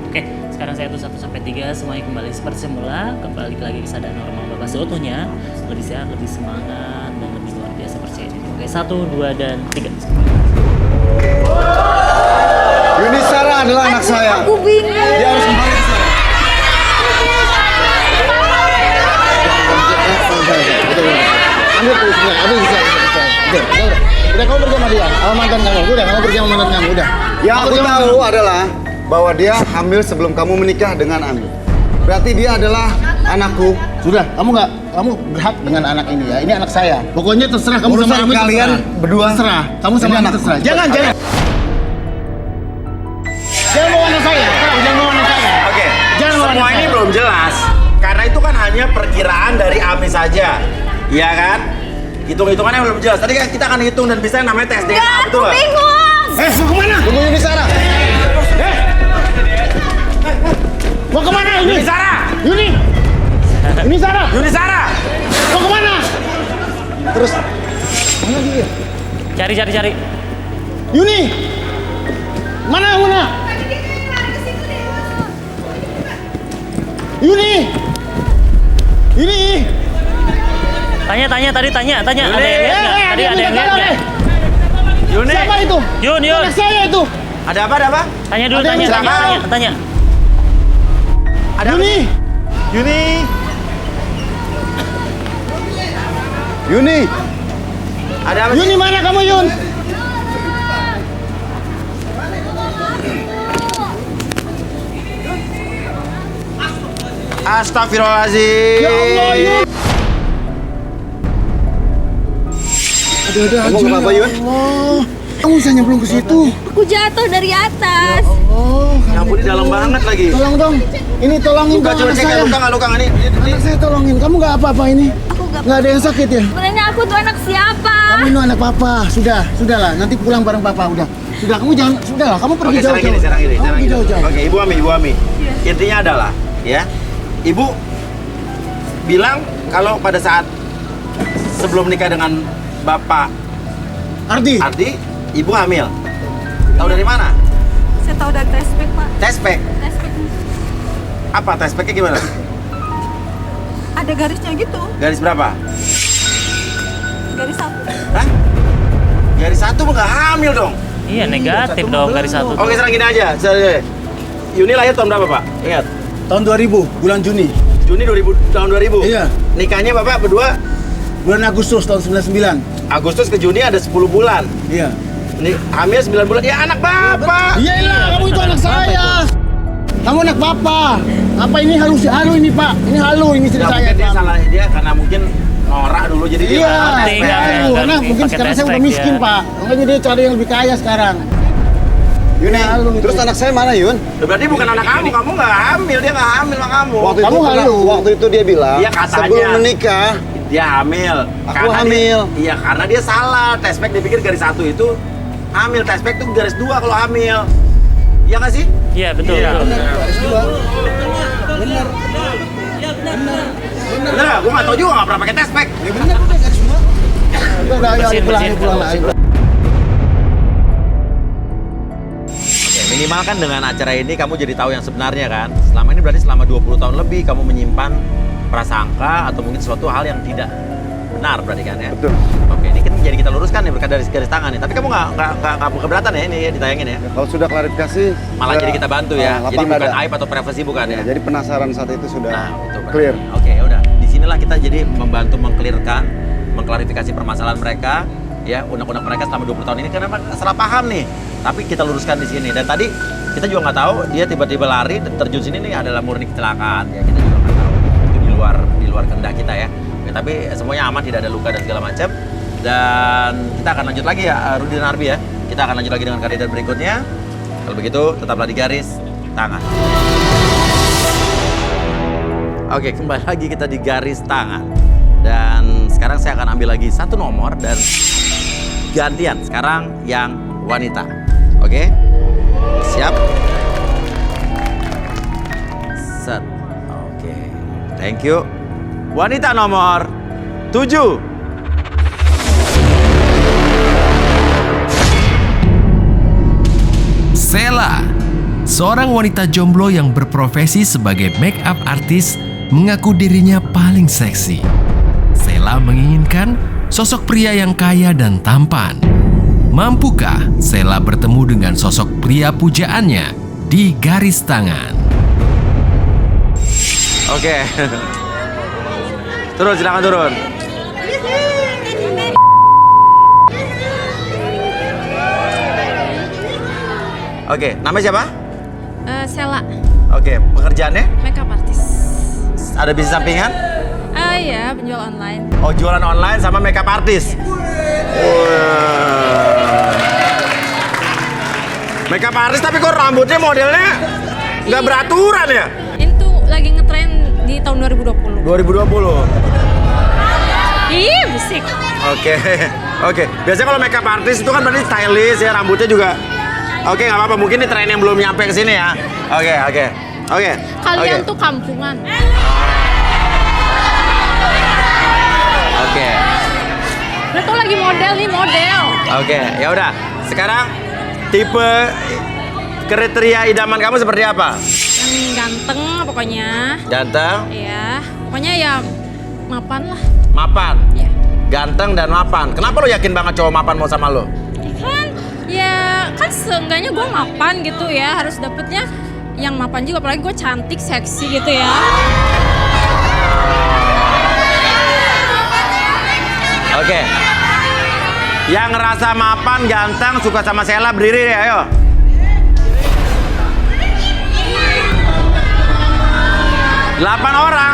S7: Oke, sekarang saya hitung 1 sampai 3, semuanya kembali seperti semula, kembali lagi ke keadaan normal Bapak seutuhnya, lebih sehat, lebih semangat, dan lebih luar biasa percaya diri. Oke, 1, 2, dan 3.
S1: Yuni Sara adalah anak saya.
S2: Aku bingung.
S1: Dia harus kembali ke saya.
S8: Ambil tuh, ambil bisa. Udah kamu pergi sama dia, sama mantan kamu. Udah kamu pergi sama mantan kamu, udah.
S1: Yang aku tahu adalah bahwa dia hamil sebelum kamu menikah dengan Ami. Berarti dia adalah anakku.
S8: Sudah, kamu berhak dengan anak ini ya. Ini anak saya. Pokoknya terserah kamu
S1: Urusan
S8: sama Ami
S1: kalian
S8: terserah.
S1: berdua.
S8: Terserah. Kamu sama
S1: Ini
S8: Ami
S1: anak.
S8: terserah. Jangan. Jangan bawa anak saya. Jangan bawa anak saya.
S3: Oke.
S8: Jangan bawa
S3: Semua
S8: anak
S3: ini
S8: saya.
S3: belum jelas. Karena itu kan hanya perkiraan dari Ami saja. Iya kan? Hitung-hitungannya belum jelas. Tadi kan kita akan hitung dan bisa namanya tes DNA, betul nggak?
S4: Bingung.
S8: Mau kemana?
S1: Tunggu Yuni Sara.
S8: Mau kemana ini?
S3: Yuni Sara!
S8: Yuni Sara!
S3: Yuni Sara!
S8: Mau kemana?
S1: Terus mana dia?
S7: Cari.
S8: Yuni! Mana? Yuni!
S7: Tanya. Ada yang lihat nggak? Tadi ada yang lihat nggak?
S3: Yuni!
S8: Siapa itu?
S7: Yun.
S8: Anak saya itu.
S3: Ada apa?
S7: Tanya dulu,
S8: Ada yang
S7: tanya.
S3: Ada apa?
S1: Yuni.
S3: Ada apa?
S8: Yuni mana kamu, Yun?
S3: Astagfirullahaladzim.
S8: Ya Allah, Yun. Ada
S1: Kamu
S8: aja.
S1: kenapa, Yun?
S8: Allah. Kamu bisa nyemplung ke situ.
S4: Aku jatuh dari atas.
S8: Oh,
S3: Ya ampun, ini dalam banget lagi.
S8: tolong dong. Ini tolongin
S3: Luka,
S8: dong
S3: coba
S8: anak
S3: cek ya,
S8: saya.
S3: luka nggak? Ini.
S8: Anak saya tolongin. Kamu nggak apa-apa ini?
S4: Aku gak.
S8: Nggak ada yang sakit ya?
S4: Sebenarnya aku tuh anak siapa?
S8: Kamu ini anak papa. Sudahlah. Nanti pulang bareng papa. Sudah, kamu jangan. Sudahlah, kamu pergi
S3: Oke,
S8: jauh-jauh.
S3: serang ini.
S8: Kamu pergi jauh-jauh.
S3: Oke, Ibu Ami. Intinya adalah, ya, Ibu bilang kalau pada saat sebelum nikah dengan Bapak
S8: Ardi.
S3: Ibu hamil. Tahu dari mana?
S2: Saya tahu dari tespek, Pak.
S3: Tespek.
S2: Tespek
S3: Apa tespeknya gimana?
S2: ada garisnya gitu.
S3: Garis berapa?
S2: Garis 1.
S3: Hah? Garis 1 mah nggak hamil dong.
S7: Iya, negatif dong garis 1 tuh.
S3: Oke, sekarang gini aja. Yuni lahir tahun berapa, Pak? Ingat.
S8: Tahun 2000, bulan Juni.
S3: Juni tahun 2000?
S8: Iya.
S3: Nikahnya Bapak berdua?
S8: Bulan Agustus tahun 99.
S3: Agustus ke Juni ada 10 bulan.
S8: Iya.
S3: Ini hamil 9 bulan. Ya anak Bapak.
S8: Iyalah, kamu itu anak saya. Kamu anak Bapak. Apa ini halu ini, Pak? Ini halu ini istri
S3: Nggak,
S8: saya.
S3: mungkin dia
S8: Bang.
S3: salah dia karena mungkin norak dulu jadi dia
S8: Iya,
S3: nggak tahu
S7: ngerti,
S3: tespek.
S7: nggak
S8: halu.
S7: ngerti,
S8: Nah, mungkin
S7: pakai
S8: sekarang saya udah
S7: tespek,
S8: miskin,
S7: ya.
S8: Pak. Makanya dia cari yang lebih kaya sekarang.
S1: Yuni,
S8: Halu itu.
S1: terus anak saya mana Yun?
S3: Berarti bukan anak kamu nggak hamil, dia nggak hamil sama kamu.
S1: Waktu
S8: Kamu
S1: itu
S8: halu.
S1: waktu itu dia bilang
S3: Iya, katanya.
S1: sebelum menikah.
S3: Dia hamil.
S1: Aku hamil.
S3: Iya, karena dia salah. Tespek dipikir garis 1 itu hamil. Tespek tuh garis 2 kalau hamil. Iya nggak sih?
S7: Iya, betul.
S3: Iya.
S7: betul.
S3: Bener, gue nggak tahu juga nggak pernah pakai tespek.
S8: Udah, ayo
S7: Bersihin,
S8: pulang,
S7: bersihin,
S8: ayo pulang.
S7: bersihin.
S8: Ayo.
S3: Oke, minimal kan dengan acara ini kamu jadi tahu yang sebenarnya kan. Selama ini berarti selama 20 tahun lebih kamu menyimpan prasangka atau mungkin suatu hal yang tidak benar berarti kan ya.
S1: Betul.
S3: Oke, ini kan jadi kita luruskan nih berkat dari garis tangan nih. Tapi kamu nggak keberatan ya ini ya ditayangin ya.
S1: Kalau sudah klarifikasi,
S3: Malah jadi kita bantu ya. Jadi
S1: lapang
S3: bukan
S1: dada.
S3: aib atau privasi bukan ya.
S1: Ya, jadi penasaran saat itu sudah
S3: Nah, itu benar.
S1: clear.
S3: Oke, ya udah. Disinilah kita jadi membantu mengklirkan, mengklarifikasi permasalahan mereka, ya undang-undang mereka selama 20 tahun ini kenapa salah paham nih. Tapi kita luruskan di sini. Dan tadi kita juga nggak tahu dia tiba-tiba lari terjun sini nih adalah murni kecelakaan. Ya kita juga nggak tahu. Itu di luar kehendak kita ya. Ya, tapi semuanya aman, tidak ada luka dan segala macam. Dan kita akan lanjut lagi ya, Rudy dan Arbi ya. Kita akan lanjut lagi dengan kandidat berikutnya. Kalau begitu, tetaplah di garis tangan. Oke, kembali lagi kita di garis tangan. Dan sekarang saya akan ambil lagi satu nomor dan gantian. Sekarang yang wanita. Oke? Siap? Set. Oke. Thank you. Wanita nomor 7.
S9: Sela, seorang wanita jomblo yang berprofesi sebagai make up artist, mengaku dirinya paling seksi. Sela menginginkan sosok pria yang kaya dan tampan. Mampukah Sela bertemu dengan sosok pria pujaannya di garis tangan?
S3: Oke. Turun, silakan turun. Oke, namanya siapa?
S4: Sela,
S3: Oke, pekerjaannya?
S4: makeup artist.
S3: Ada bisnis sampingan?
S4: Iya, penjual online.
S3: Oh, jualan online sama makeup artist. Makeup artist tapi kok rambutnya modelnya nggak beraturan ya?
S4: Itu lagi ngetren di tahun 2020.
S3: 2020.
S4: Ih, bisik.
S3: Oke, oke. Biasanya kalau makeup artist itu kan berarti stylish ya, rambutnya juga. Oke, nggak apa-apa. Mungkin ini tren yang belum nyampe ke sini ya. Oke.
S4: Kalian
S3: Oke.
S4: tuh kampungan.
S3: Oke.
S4: Lu tuh lagi model nih, model.
S3: Oke, ya udah. Sekarang tipe kriteria idaman kamu seperti apa?
S4: Yang ganteng pokoknya.
S3: Ganteng,
S4: Iya, pokoknya ya mapan lah.
S3: mapan.
S4: Ya.
S3: Ganteng dan mapan. Kenapa lo yakin banget cowok mapan mau sama lo?
S4: Ya kan seenggaknya gue mapan gitu ya, harus dapetnya yang mapan juga, apalagi gue cantik, seksi gitu ya.
S3: Oke. Yang ngerasa mapan, ganteng, suka sama Sela berdiri deh, ayo. Delapan orang.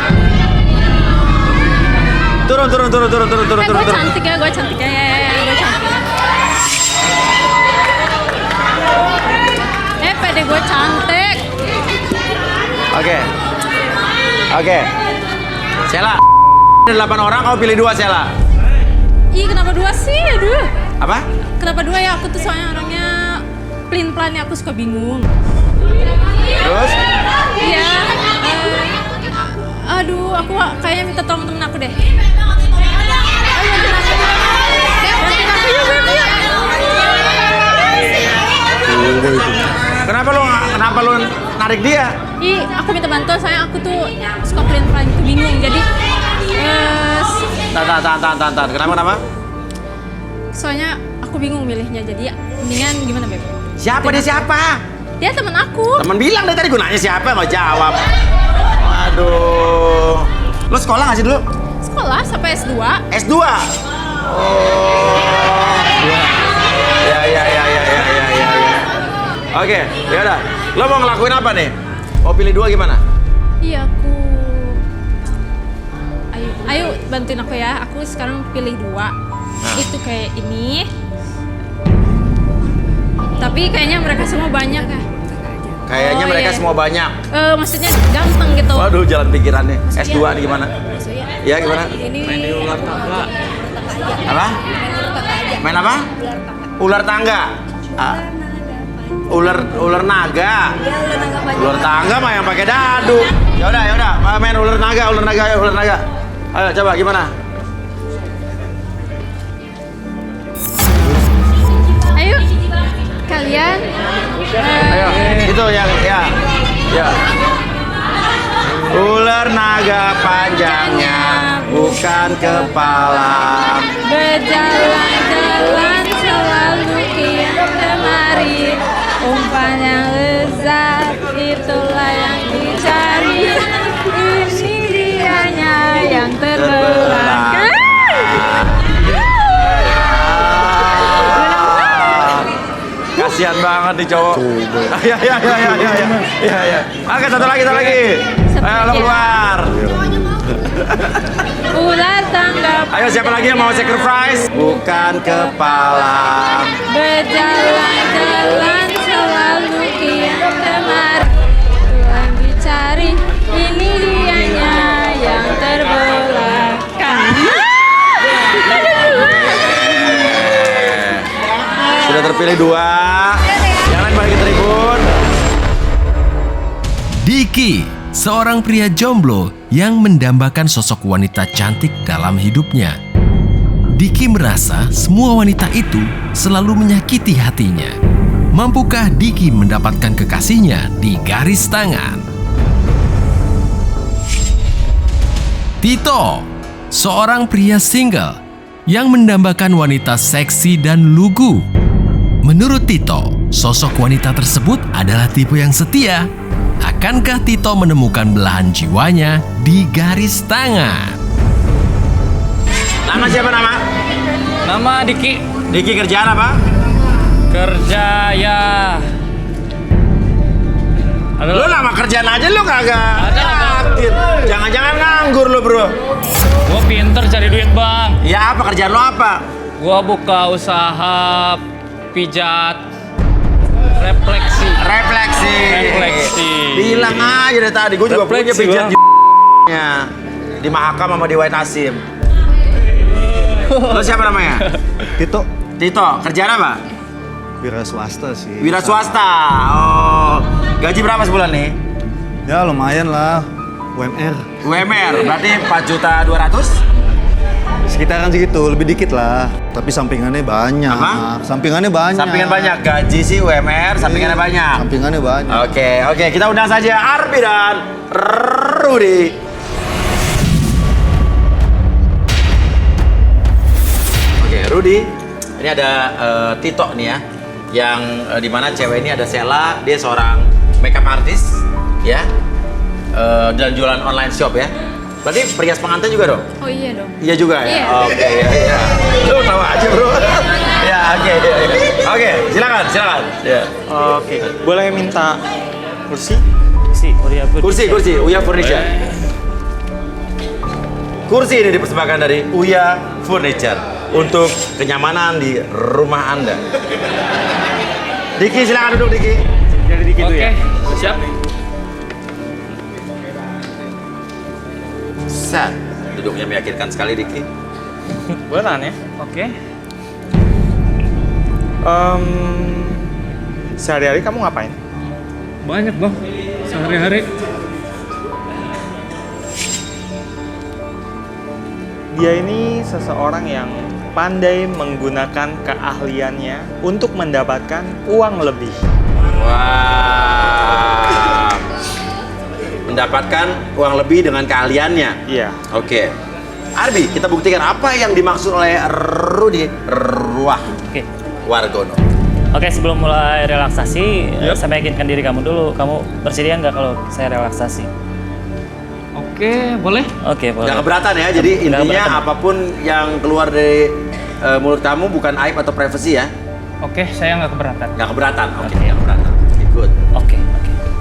S3: Turun.
S4: Gue cantik ya, gue cantik ya, gue cantik. Pede gue cantik.
S3: Oke. Sela. Ada 8 orang, kau pilih 2 Sela.
S4: Ih, kenapa 2 sih? Aduh.
S3: Apa?
S4: Kenapa 2 ya? Aku tuh soalnya orangnya pelin-pelan ya, aku suka bingung.
S3: Terus?
S4: Iya. Aduh, aku kayaknya minta tolong temen aku deh.
S3: narik dia.
S4: Aku minta bantuan, soalnya aku tuh suka plan itu bingung. Jadi
S3: Tahan. Kenapa?
S4: soalnya aku bingung milihnya. Jadi mendingan gimana, Beb?
S3: Siapa dia siapa?
S4: Dia temen aku.
S3: Temen bilang dari tadi gue nanya siapa nggak jawab. Waduh. Lo sekolah nggak sih dulu?
S4: Sekolah sampai S2.
S3: S2? Oh. Ya. Oke, ya udah. Lo mau ngelakuin apa nih? Mau pilih 2 gimana?
S4: Iya, aku. Ayo bantuin aku ya. Aku sekarang pilih 2. Itu kayak ini. Tapi kayaknya mereka semua banyak ya.
S3: Kayaknya mereka semua banyak.
S4: Maksudnya ganteng gitu.
S3: Waduh, jalan pikirannya. S2 nih gimana? Ya gimana?
S4: Ini
S5: Main di ular tangga.
S3: Apa? Main apa? Ular tangga. Ular naga. Ular tangga mah yang pakai dadu. Ya udah, main ular naga. Ayo coba gimana?
S4: Ayo kalian.
S3: Ayo, itu ya. Ular naga panjangnya bukan kepala.
S4: Berjalan-jalan selalu kian kemari. Umpan yang lezat itulah yang dicari. Ini dianya yang terbelah.
S3: Kasihan banget nih cowok. Ya. Oke, satu lagi. Ayo lo keluar.
S4: Ular tangga.
S3: Ayo siapa lagi yang mau sacrifice? Bukan kepala.
S4: Berjalan-jalan selalu kian kemari. Tuhan dicari. Ini dianya yang terbelakang.
S3: Sudah terpilih 2. Yang lain balik ke tribun.
S9: Diki, seorang pria jomblo yang mendambakan sosok wanita cantik dalam hidupnya. Diki merasa semua wanita itu selalu menyakiti hatinya. Mampukah Diki mendapatkan kekasihnya di garis tangan? Tito, seorang pria single yang mendambakan wanita seksi dan lugu. Menurut Tito, sosok wanita tersebut adalah tipe yang setia. Akankah Tito menemukan belahan jiwanya di garis tangan?
S3: Nama siapa nama?
S5: Nama Diki.
S3: Diki kerjaan apa?
S5: Kerja ya.
S3: Lu nama kerjaan aja lu kagak yakin. Jangan-jangan nganggur lu bro.
S5: Gua pinter cari duit, Bang.
S3: Ya apa kerjaan lu apa?
S5: Gua buka usaha pijat refleksi.
S3: Bilang aja dari tadi, gue juga punya
S5: Refleksi,
S3: pijat
S5: Bang.
S3: di Mahakam sama di White Asim. Lo siapa namanya?
S1: Tito,
S3: Kerjaan apa?
S1: wira swasta sih.
S3: Wira swasta. Oh, gaji berapa sebulan nih?
S1: Ya lumayan lah, UMR.
S3: UMR berarti 4.200.000.
S1: Sekitaran segitu, lebih dikit lah. Tapi sampingannya banyak.
S3: Apa?
S1: Sampingannya banyak.
S3: Sampingan banyak, gaji sih UMR, sampingannya banyak.
S1: Sampingannya banyak.
S3: Oke, kita undang saja Arbi dan Rudy. Oke, Rudy, ini ada Tito nih ya, yang dimana cewek ini ada Sela, dia seorang makeup artist, ya, dan jualan online shop ya. Berarti perias pengantin juga dong?
S4: Oh iya dong.
S3: Iya juga ya?
S4: Iya.
S3: Oke, iya. Lu tahu aja bro. Ya, oke, silakan. Ya.
S6: Oke, boleh minta kursi?
S3: Kursi, Uya Furniture. Kursi ini dipersembahkan dari Uya Furniture untuk kenyamanan di rumah Anda. Diki, silakan duduk Diki.
S6: Jadi Diki itu ya.
S5: Siap.
S3: Set. Duduknya meyakinkan sekali Diki.
S6: Beneran ya? Oke. Sehari-hari kamu ngapain?
S5: Banyak, Bang. Sehari-hari.
S6: Dia ini seseorang yang pandai menggunakan keahliannya untuk mendapatkan uang lebih.
S3: Wah, mendapatkan uang lebih dengan keahliannya.
S6: Iya.
S3: Oke. Arbi, kita buktikan apa yang dimaksud oleh Rudy Ruah
S7: Oke.
S3: Wargono.
S7: Oke, sebelum mulai relaksasi, saya yakinkan diri kamu dulu. Kamu bersedia nggak kalau saya relaksasi?
S5: Oke, boleh?
S7: Oke, boleh.
S3: Nggak keberatan ya, jadi
S7: Nggak
S3: intinya
S7: keberatan.
S3: apapun yang keluar dari mulut kamu bukan aib atau privasi ya?
S5: Oke, saya nggak keberatan.
S3: Nggak keberatan, oke,
S7: Oke.
S3: nggak keberatan. Oke, good.
S7: Oke.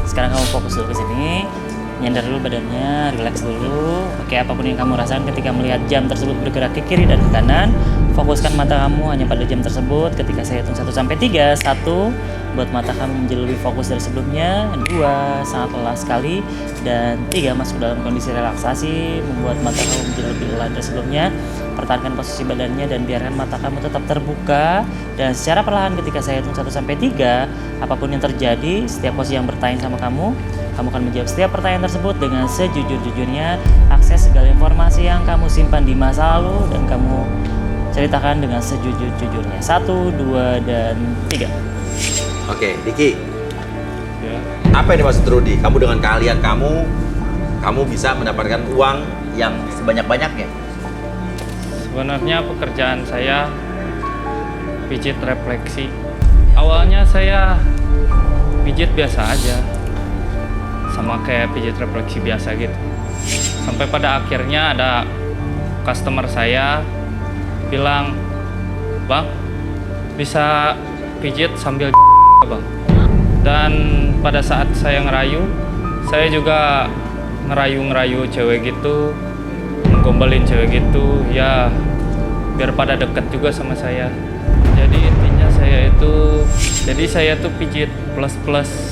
S7: Sekarang kamu fokus dulu ke sini. Nyandar dulu badannya, relax dulu. Oke, apapun yang kamu rasakan ketika melihat jam tersebut bergerak ke kiri dan ke kanan, fokuskan mata kamu hanya pada jam tersebut. Ketika saya hitung 1 sampai 3, 1 buat mata kamu menjadi lebih fokus dari sebelumnya, 2 sangat lelah sekali, dan 3 masuk dalam kondisi relaksasi, membuat mata kamu menjadi lebih lelah dari sebelumnya. Pertahankan posisi badannya dan biarkan mata kamu tetap terbuka, dan secara perlahan ketika saya hitung 1 sampai 3, apapun yang terjadi, setiap posisi yang bertanya sama kamu akan menjawab setiap pertanyaan tersebut dengan sejujur-jujurnya. Akses segala informasi yang kamu simpan di masa lalu dan kamu ceritakan dengan sejujur-jujurnya. 1, 2, dan 3.
S3: Oke, Diki.
S5: Ya.
S3: Apa yang dimaksud Rudy? Kamu dengan keahlian kamu bisa mendapatkan uang yang sebanyak-banyaknya.
S5: Sebenarnya pekerjaan saya pijit refleksi. Awalnya saya pijit biasa aja, sama kayak pijit refleksi biasa gitu. Sampai pada akhirnya ada customer saya bilang, "Bang, bisa pijit sambil Bang." Dan pada saat saya ngerayu, saya juga ngerayu cewek gitu, menggombalin cewek gitu, ya biar pada deket juga sama saya. Jadi intinya saya tuh pijit plus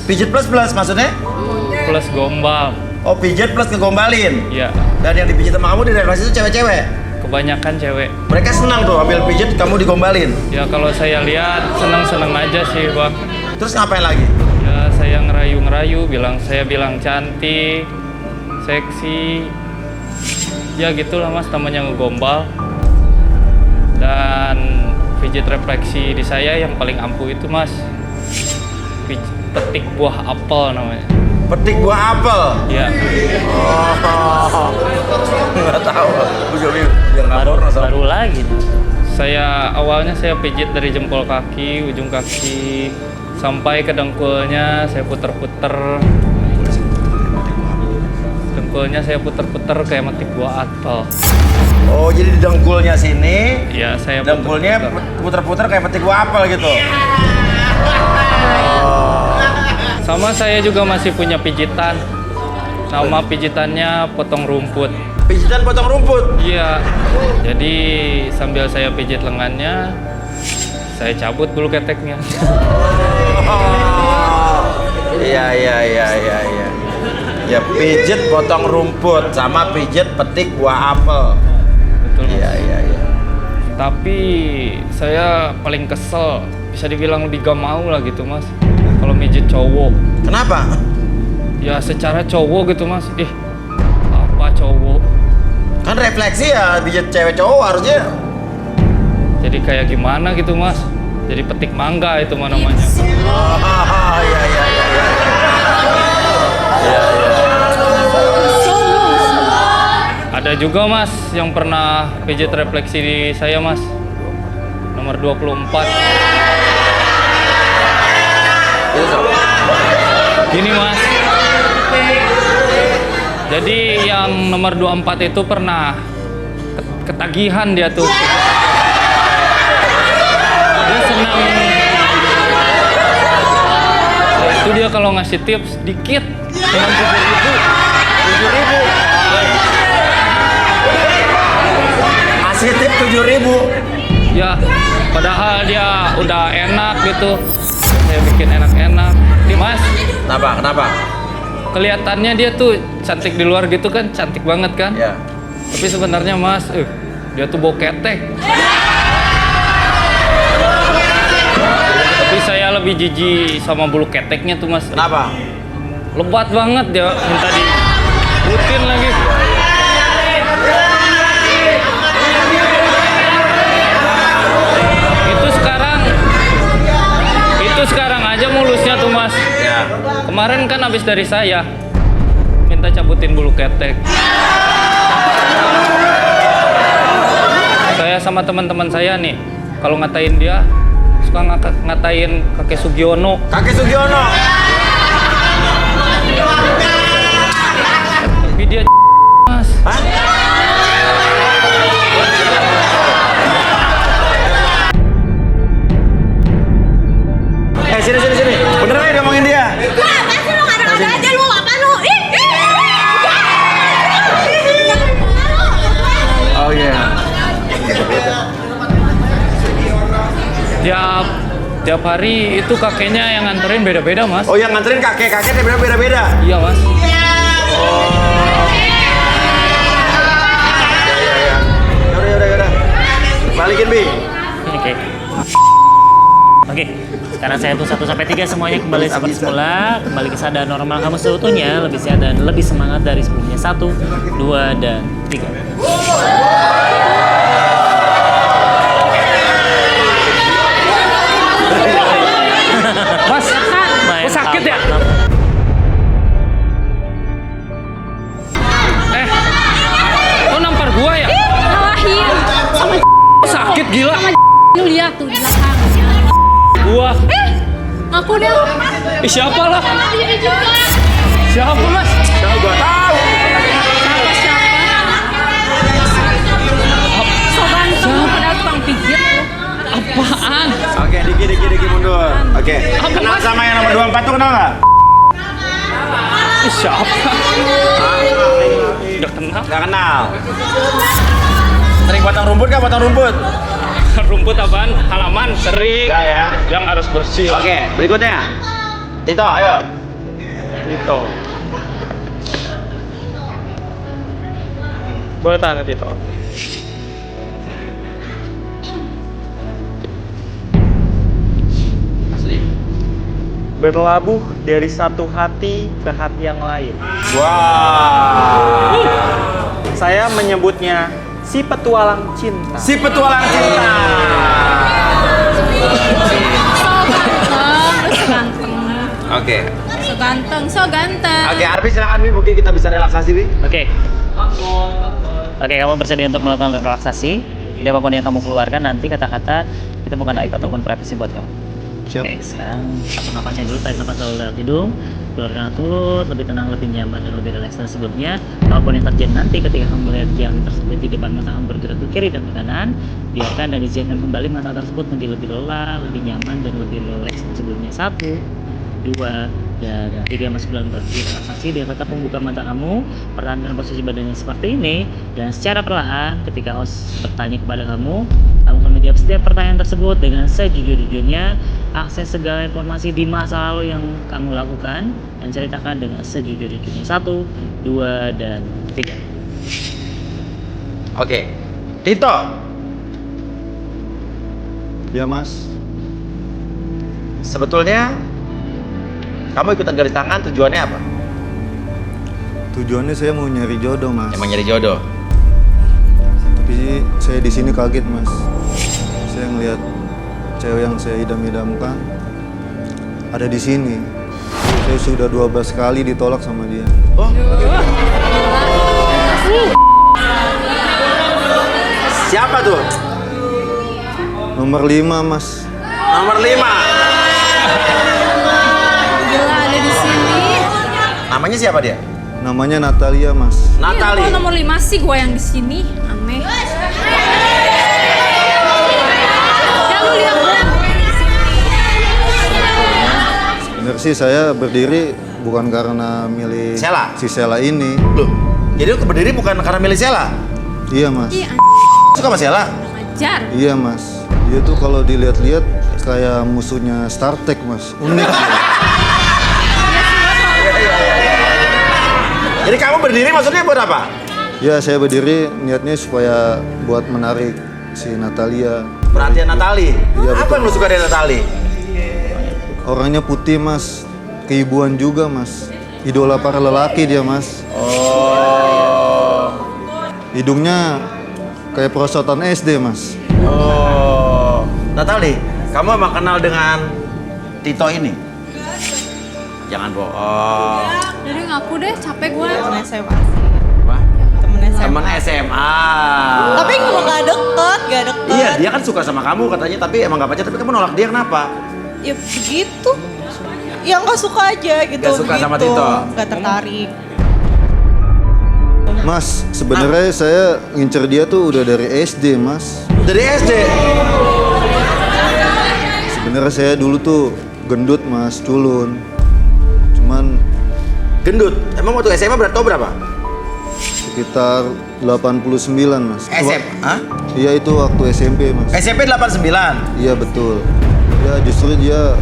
S3: Pijit plus maksudnya?
S5: plus gombal.
S3: Oh, pijit plus ngegombalin.
S5: Ya,
S3: Dan yang dipijit sama kamu di relasi itu cewek-cewek.
S5: kebanyakan cewek.
S3: Mereka senang tuh ambil pijit kamu digombalin.
S5: Ya kalau saya lihat seneng-seneng aja sih Bang.
S3: Terus ngapain lagi?
S5: Ya saya ngerayu, saya bilang cantik, seksi. Ya gitulah Mas, namanya ngegombal. Dan pijit refleksi di saya yang paling ampuh itu Mas, petik buah apel namanya.
S3: Petik buah apel.
S5: Ya,
S3: Oh, nggak tahu.
S7: Baru lagi.
S5: awalnya saya pijit dari jempol kaki, ujung kaki, sampai ke dengkulnya saya puter-puter. Dengkulnya saya puter-puter kayak metik buah apel.
S3: Oh, jadi di dengkulnya sini,
S5: Ya, saya
S3: dengkulnya puter-puter kayak petik buah apel gitu.
S5: Sama saya juga masih punya pijitan. Nama pijitannya potong rumput.
S3: Pijitan potong rumput.
S5: Iya. Jadi sambil saya pijit lengannya, saya cabut bulu keteknya.
S3: Iya. Ya, pijit potong rumput sama pijit petik buah apel.
S5: Betul. Mas.
S3: Iya.
S5: Tapi saya paling kesel, bisa dibilang lebih gak mau lah gitu Mas, kalau mijit cowok.
S3: Kenapa?
S5: Ya secara cowok gitu Mas, apa cowok?
S3: Kan refleksi ya, pijit cewek cowok harusnya.
S5: Jadi kayak gimana gitu Mas, jadi petik mangga itu mah namanya.
S3: Oh, iya.
S5: Ada juga Mas yang pernah pijit refleksi di saya Mas, nomor 24. Gini Mas, jadi yang nomor 24 itu pernah ketagihan dia tuh. Dia senang. Nah, itu dia kalau ngasih tips dikit, cuma 7.000.
S3: Kasih tip 7.000.
S5: Ya, padahal dia udah enak gitu. Saya bikin enak-enak. Nih Mas,
S3: Kenapa?
S5: kelihatannya dia tuh cantik di luar gitu kan, cantik banget kan?
S3: Ya.
S5: Tapi sebenarnya Mas, dia tuh bau ketek. Tapi saya lebih jijik sama bulu keteknya tuh Mas.
S3: Kenapa?
S5: Lebat banget dia, minta di rutin lagi. Itu sekarang aja mulusnya tuh Mas.
S3: Ya.
S5: Kemarin kan habis dari saya, minta kita cabutin bulu ketek. Saya sama teman-teman saya nih, kalau ngatain dia suka ngatain kakek Sugiono.
S3: Kakek Sugiono.
S5: Tapi dia Mas.
S3: Hah? Sini. Beneran ya ngomongin dia?
S2: Pasti lu ngada-ngada aja lu, apa lu?
S3: Oh iya.
S5: Tiap hari itu kakeknya yang nganterin beda-beda, Mas.
S3: Oh, yang nganterin kakeknya beda-beda.
S5: Iya, Mas.
S3: Iya. Yaudah. Balikin, Bi.
S7: Oke, sekarang saya hitung 1 sampai 3 semuanya kembali seperti semula, kembali ke keadaan normal kamu seutuhnya, lebih sehat dan lebih semangat dari sebelumnya. 1, 2, dan 3.
S5: Mas, kok sakit ya? Lo nampar gua ya?
S4: Ngalahin sama
S5: Sakit gila.
S4: lu lihat tuh di belakang.
S5: Gua.
S4: Ngaku deh.
S5: Siapa lah?
S4: Ini juga.
S5: Siapa, Mas?
S3: Tahu gua tahu.
S4: Siapa? Soban semua padahal tukang pijit lu.
S5: Apaan?
S3: Oke, dikit mundur. Oke.
S5: Apa,
S3: Kenal
S5: Mas?
S3: sama yang nomor 24 tuh kenal nggak?
S5: Siapa? Udah kenal.
S3: Nggak kenal. Sering potong rumput nggak? Potong rumput?
S5: Rumput apaan? Halaman sering.
S3: Nggak ya.
S5: Yang harus bersih.
S3: Oke, berikutnya. Tito, ayo.
S5: Tito. Boleh tanya Tito.
S6: Berlabuh dari satu hati ke hati yang lain.
S3: Wow.
S6: Saya menyebutnya si petualang cinta.
S3: Si petualang cinta. Oke.
S4: So ganteng.
S3: Oke, Arfi silakan Bi, mungkin kita bisa relaksasi Bi.
S7: Oke, kamu bersedia untuk melakukan relaksasi? Jadi apapun yang kamu keluarkan nanti kata-kata itu bukan aib ataupun privasi buat kamu.
S1: Siap.
S7: Oke, sekarang tarik nafasnya dulu, tarik nafas selalu lewat hidung, keluarkan turut, lebih tenang, lebih nyaman, dan lebih rileks dari sebelumnya. Apapun yang terjadi nanti ketika kamu melihat yang tersebut di depan mata kamu bergerak ke kiri dan ke kanan, biarkan dan izinkan kembali mata tersebut menjadi lebih lelah, lebih nyaman, dan lebih rileks dari sebelumnya. 1, 2, dan 3 masuk dalam relaksasi. Dia tetap membuka mata kamu, pertahankan posisi badannya seperti ini, dan secara perlahan ketika host bertanya kepada kamu akan menjawab setiap pertanyaan tersebut dengan sejujur-jujurnya. Akses segala informasi di masa lalu yang kamu lakukan dan ceritakan dengan sejujur-jujurnya. 1, 2, dan 3.
S3: Oke. Tito.
S1: Ya Mas.
S3: Sebetulnya kamu ikutan garis tangan tujuannya apa?
S1: Tujuannya saya mau nyari jodoh Mas.
S3: Emang nyari jodoh.
S1: Tapi saya di sini kaget Mas. Saya ngelihat cewek yang saya idam-idamkan ada di sini. Saya sudah 12 kali ditolak sama dia.
S3: Oh. Siapa tuh?
S1: Nomor 5 Mas.
S3: Nomor 5.
S4: Gila ada di sini.
S3: Namanya siapa dia?
S1: Namanya Natalia Mas.
S3: Natali.
S4: Kok nomor 5 sih gua yang di sini? Aneh. Ya lu lihat gua.
S1: Bener sih saya berdiri bukan karena milih
S3: Sela?
S1: si Sela ini.
S3: Loh. Jadi lu berdiri bukan karena milih Sela?
S1: Iya Mas.
S4: Ih,
S3: Suka sama Sela?
S4: ajar.
S1: Iya Mas. Dia tuh kalau dilihat-lihat kayak musuhnya Star Trek Mas. Unik.
S3: Jadi kamu berdiri maksudnya buat apa?
S1: Ya saya berdiri niatnya supaya buat menarik si Natalia.
S3: Perhatian Natali.
S1: Iya,
S3: Apa
S1: betul.
S3: yang lu suka dari Natali?
S1: Orangnya putih Mas. Keibuan juga Mas. Idola para lelaki dia Mas.
S3: Oh.
S1: Hidungnya kayak perosotan SD Mas.
S3: Oh. Natali, kamu emang kenal dengan Tito ini? jangan bohong.
S4: Jadi ngaku deh, capek gue.
S10: Temen SMA sih.
S3: Apa?
S10: Temen SMA.
S3: Temen SMA.
S10: Tapi nggak deket.
S3: Iya, dia kan suka sama kamu katanya, tapi emang gak pacar. Tapi kamu nolak dia kenapa?
S10: Ya begitu. Ya nggak suka aja gitu.
S3: Nggak suka sama Tito?
S10: Nggak tertarik.
S1: Mas, sebenarnya saya ngincer dia tuh udah dari SD, Mas.
S3: Dari SD?
S1: Sebenarnya saya dulu tuh gendut, Mas, culun. Cuman
S3: Gendut? Emang waktu SMA berat kau berapa?
S1: sekitar 89, Mas.
S3: Hah?
S1: Iya, itu waktu SMP, Mas.
S3: SMP 89?
S1: Iya, betul. Ya, justru dia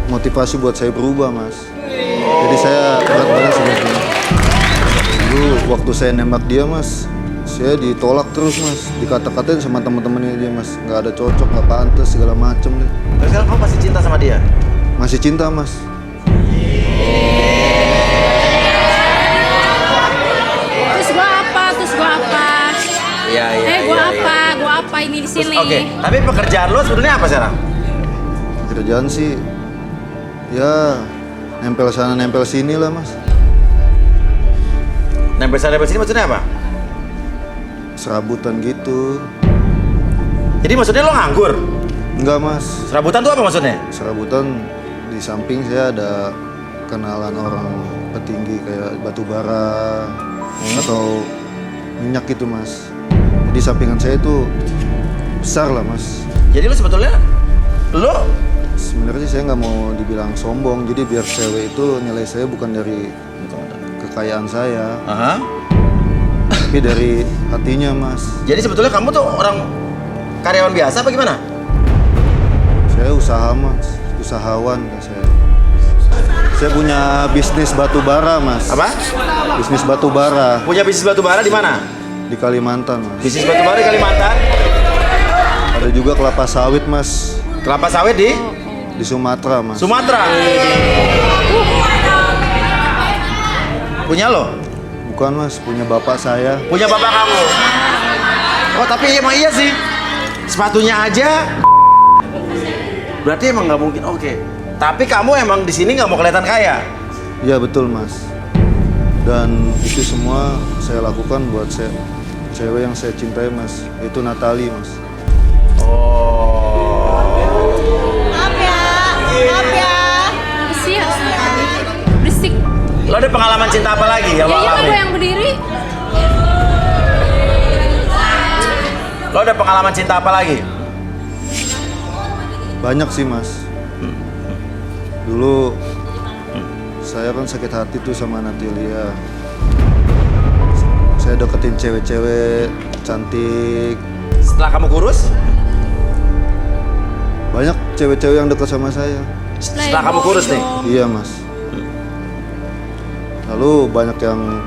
S1: motivasi buat saya berubah, Mas. Jadi saya berat banget sebenarnya. Dulu waktu saya nembak dia, Mas, saya ditolak terus, Mas. Dikata-katain sama teman-temannya dia, Mas. Nggak ada cocok, nggak pantas, segala macem deh.
S3: Tapi sekarang kamu masih cinta sama dia?
S1: Masih cinta, Mas.
S4: Terus gue apa?
S3: Iya, iya.
S4: Gue apa ini di sini?
S3: Oke, tapi pekerjaan lo sebenarnya apa sekarang?
S1: Kerjaan sih, ya nempel sana nempel sini lah, Mas.
S3: Nempel sana nempel sini maksudnya apa?
S1: Serabutan gitu.
S3: Jadi maksudnya lo nganggur?
S1: Enggak, Mas.
S3: Serabutan tuh apa maksudnya?
S1: Serabutan di samping saya ada kenalan orang petinggi kayak batu bara atau minyak gitu, Mas. Jadi sampingan saya itu besar lah, Mas.
S3: Jadi lo sebetulnya lo
S1: sebenarnya sih saya nggak mau dibilang sombong. Jadi biar cewek itu nilai saya bukan dari kekayaan saya, tapi dari hatinya, Mas.
S3: Jadi sebetulnya kamu tuh orang karyawan biasa apa gimana?
S1: Saya usaha, Mas. Usahawan kan saya. Saya punya bisnis batu bara, Mas.
S3: Apa?
S1: Bisnis batu bara.
S3: Punya bisnis batu bara di mana?
S1: Di Kalimantan, Mas.
S3: Bisnis batu bara di Kalimantan?
S1: Ada juga kelapa sawit, Mas.
S3: Kelapa sawit di
S1: Sumatera, Mas.
S3: Sumatera? Punya lo?
S1: Bukan, Mas. Punya bapak saya.
S3: Punya bapak kamu? Oh, tapi emang iya sih. Sepatunya aja. Berarti emang nggak mungkin. Oke. Tapi kamu emang di sini nggak mau kelihatan kaya?
S1: Iya, betul, Mas. Dan itu semua saya lakukan buat cewek yang saya cintai, Mas. Itu Natali, Mas.
S10: Maaf ya.
S4: Bersih ya? Berisik.
S3: Lo ada pengalaman cinta apa lagi yang lo
S4: Ya iya
S3: alami?
S4: gue yang berdiri.
S3: Lo ada pengalaman cinta apa lagi?
S1: Banyak sih, Mas. Dulu saya kan sakit hati tuh sama Natalia. Saya deketin cewek-cewek cantik.
S3: Setelah kamu kurus?
S1: Banyak cewek-cewek yang dekat sama saya.
S3: Setelah kamu kurus nih?
S1: Iya, Mas. Lalu banyak yang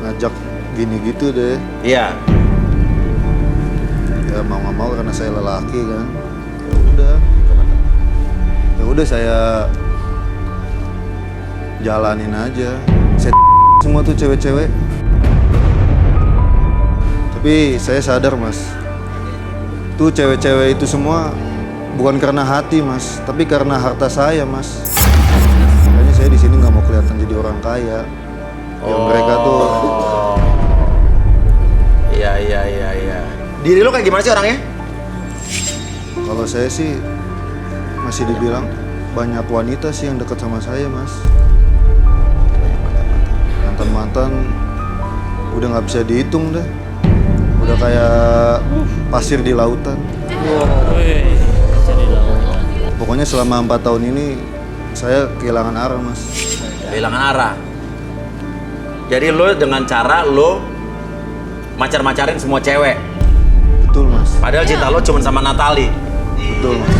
S1: ngajak gini gitu deh.
S3: Iya.
S1: Ya mau nggak mau karena saya lelaki kan. Ya udah saya jalanin aja. Saya semua tuh cewek-cewek. Tapi saya sadar, Mas. Tuh cewek-cewek itu semua bukan karena hati, Mas, tapi karena harta saya, Mas. Makanya saya di sini nggak mau kelihatan jadi orang kaya. Yang mereka tuh.
S3: Iya. Diri lo kayak gimana sih orangnya?
S1: Kalau saya sih masih dibilang banyak wanita sih yang dekat sama saya, Mas. Mantan-mantan udah nggak bisa dihitung deh. Udah kayak pasir di lautan. Pokoknya selama 4 tahun ini saya kehilangan arah, Mas.
S3: Kehilangan arah. Jadi lo dengan cara lo macar-macarin semua cewek.
S1: Betul, Mas.
S3: Padahal cinta lo cuma sama Natali.
S1: Betul, Mas.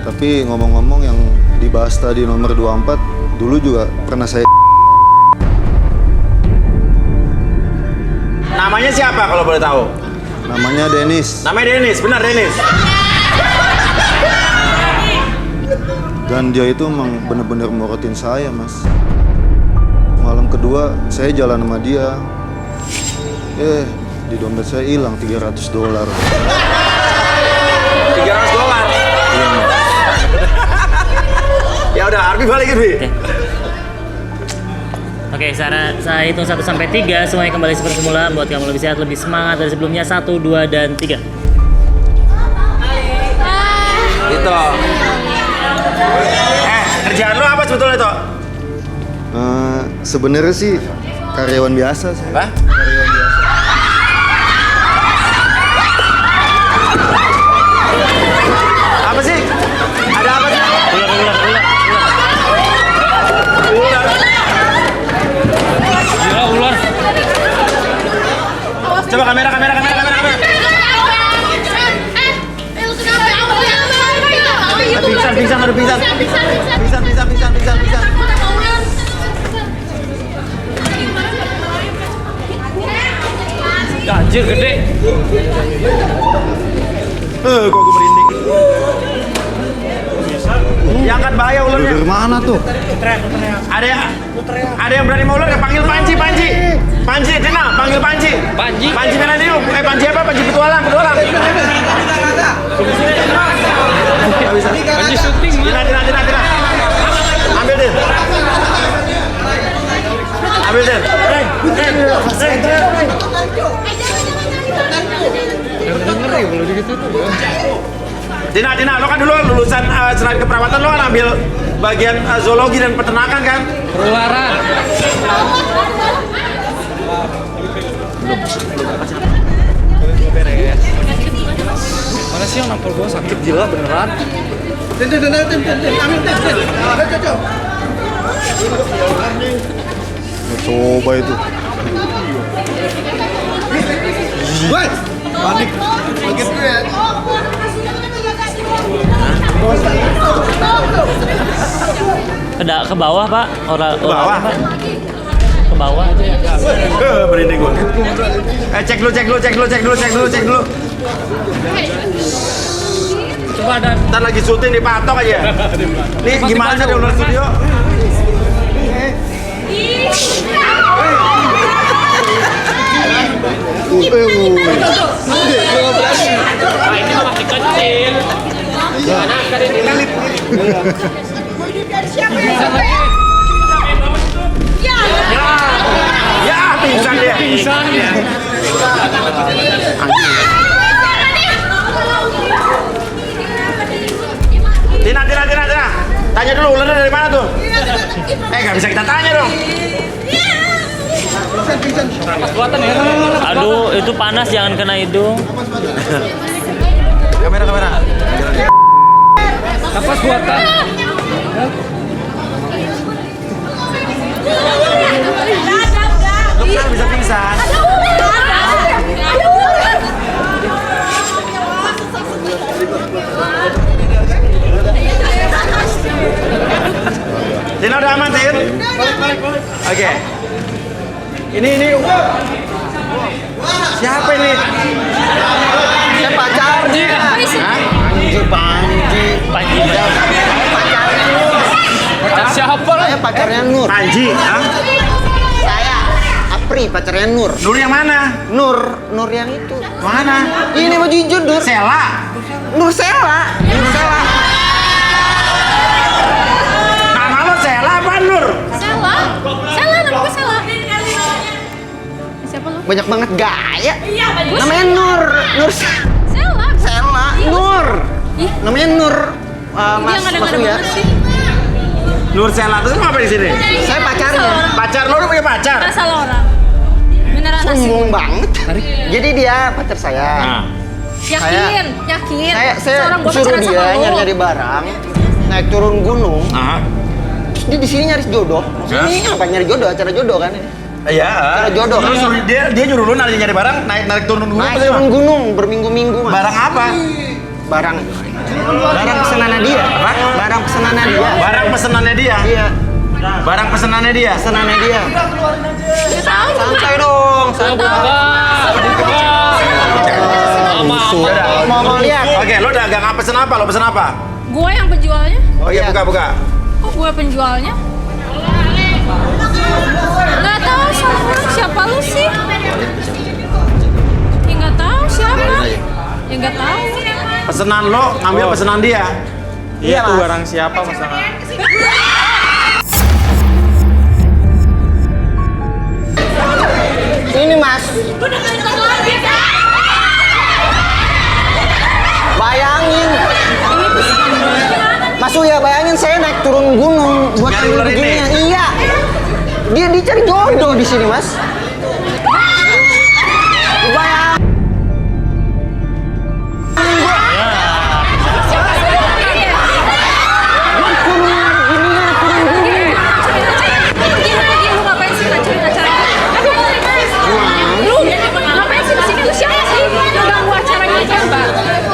S1: Tapi ngomong-ngomong yang dibahas tadi nomor 24, dulu juga pernah saya.
S3: Namanya siapa kalau boleh tahu?
S1: Namanya Dennis.
S3: Namanya Dennis, benar Dennis.
S1: Dan dia itu emang bener-bener morotin saya, Mas. Malam kedua saya jalan sama dia. Di dompet saya hilang $300.
S3: $300?
S1: Iya, Mas.
S3: Ya udah, Arbi balikin, Bi.
S7: Oke, saya hitung 1 sampai 3, semuanya kembali seperti semula. Buat kamu lebih sehat, lebih semangat dari sebelumnya. 1, 2, dan 3.
S3: Itu. Kerjaan lo apa sebetulnya itu?
S1: Sebenarnya sih karyawan biasa saya.
S3: Hah?
S1: Karyawan biasa.
S3: Apa sih? Ada apa sih? Ular.
S5: Gila ular.
S3: Coba kamera. Pingsan.
S5: Anjir gede.
S3: Kok gue merinding. Diangkat bahaya ularnya.
S1: Dari mana tuh?
S3: Ada yang berani mau ular nggak? Panggil Panji. Panji, Tina, panggil Panji. Panji mana nih lu? Panji apa? Panji petualang.
S5: Panji syuting.
S3: Tina. Ambil Din. Tina, lo kan dulu lulusan selain keperawatan lo kan ambil bagian zoologi dan peternakan kan?
S5: Perularan. Mana sih yang nampol gua sakit gila beneran?
S1: Coba itu. Panik. Paket gue ya.
S7: Ke bawah, Pak.
S3: Ke bawah?
S7: Ke bawah aja ya.
S3: Merinding gua. Cek dulu.
S5: Coba ada.
S3: Ntar lagi syuting dipatok aja. Nih gimana sih di ular studio?
S5: Ini masih kecil.
S3: Ya, pingsan dia. Tina. Tanya dulu ularnya dari mana tuh? Nggak bisa kita tanya dong.
S5: Buatan ya.
S7: Aduh, itu panas, jangan kena hidung.
S3: Kamera.
S5: Kapas buatan.
S3: Lu kan bisa pingsan. Tina udah aman, Tin? Oke. Ini. Siapa ini?
S1: Saya pacarnya. Panji.
S5: Pacar siapa lah?
S1: Saya pacarnya Nur.
S3: Panji, ah?
S1: Saya Apri, pacarnya Nur.
S3: Nur yang mana?
S1: Nur yang itu.
S3: Mana?
S1: Ini baju hijau, Nur.
S3: Sela.
S1: Nur Sela.
S3: Nama lo Sela apa Nur?
S4: Sela, nama gue Sela. Siapa lu?
S1: Banyak banget gaya.
S4: Gue
S1: Namanya Nur
S4: Sela.
S1: Nur.
S4: Ih.
S1: Namanya Nur.
S4: Dia
S1: Mas
S4: ngada-ngada
S1: Uya.
S4: banget sih.
S3: Nur Sela itu apa di sini?
S1: Saya pacarnya.
S3: Pacar lo udah punya pacar?
S4: Kita salah orang. Beneran asik.
S1: Sombong banget. Jadi dia pacar saya.
S3: Nah.
S4: Yakin.
S1: Saya
S4: Seorang gua
S1: suruh
S4: pacaran sama
S1: dia
S4: lu.
S1: nyari barang, naik turun gunung.
S3: Aha.
S1: Dia di sini nyari jodoh. Ini apa nyari jodoh? Acara jodoh kan ini?
S3: Iya.
S1: Cara jodoh.
S3: Terus suruh dia nyuruh lu nyari barang, naik turun gunung.
S1: Naik
S3: apa sih,
S1: turun
S3: Bang?
S1: gunung berminggu-minggu, Mas.
S3: Barang apa?
S1: Barang pesanannya dia.
S3: Apa?
S1: Barang pesanannya dia.
S3: Barang pesenannya dia.
S1: Iya,
S3: Barang pesenannya dia.
S1: pesanannya dia. Santai dong. Mau lihat?
S3: Oke, lo dagang apa? Pesen apa? Lo pesen apa?
S4: Gue yang penjualnya.
S3: Oh iya, buka.
S4: Kok gue penjualnya? Nggak tahu siapa lu sih? Ya nggak tahu siapa. Ya nggak tahu.
S3: Pesenan lo ngambil pesenan dia.
S6: Iya tuh barang siapa Mas Tengah?
S11: Ini Mas. Bayangin. Mas Uya, bayangin saya naik turun gunung buat
S3: Nyari
S11: ambil
S3: ular ini?
S11: beginian. Iya. Dia dicari jodoh di sini, Mas. Bayang.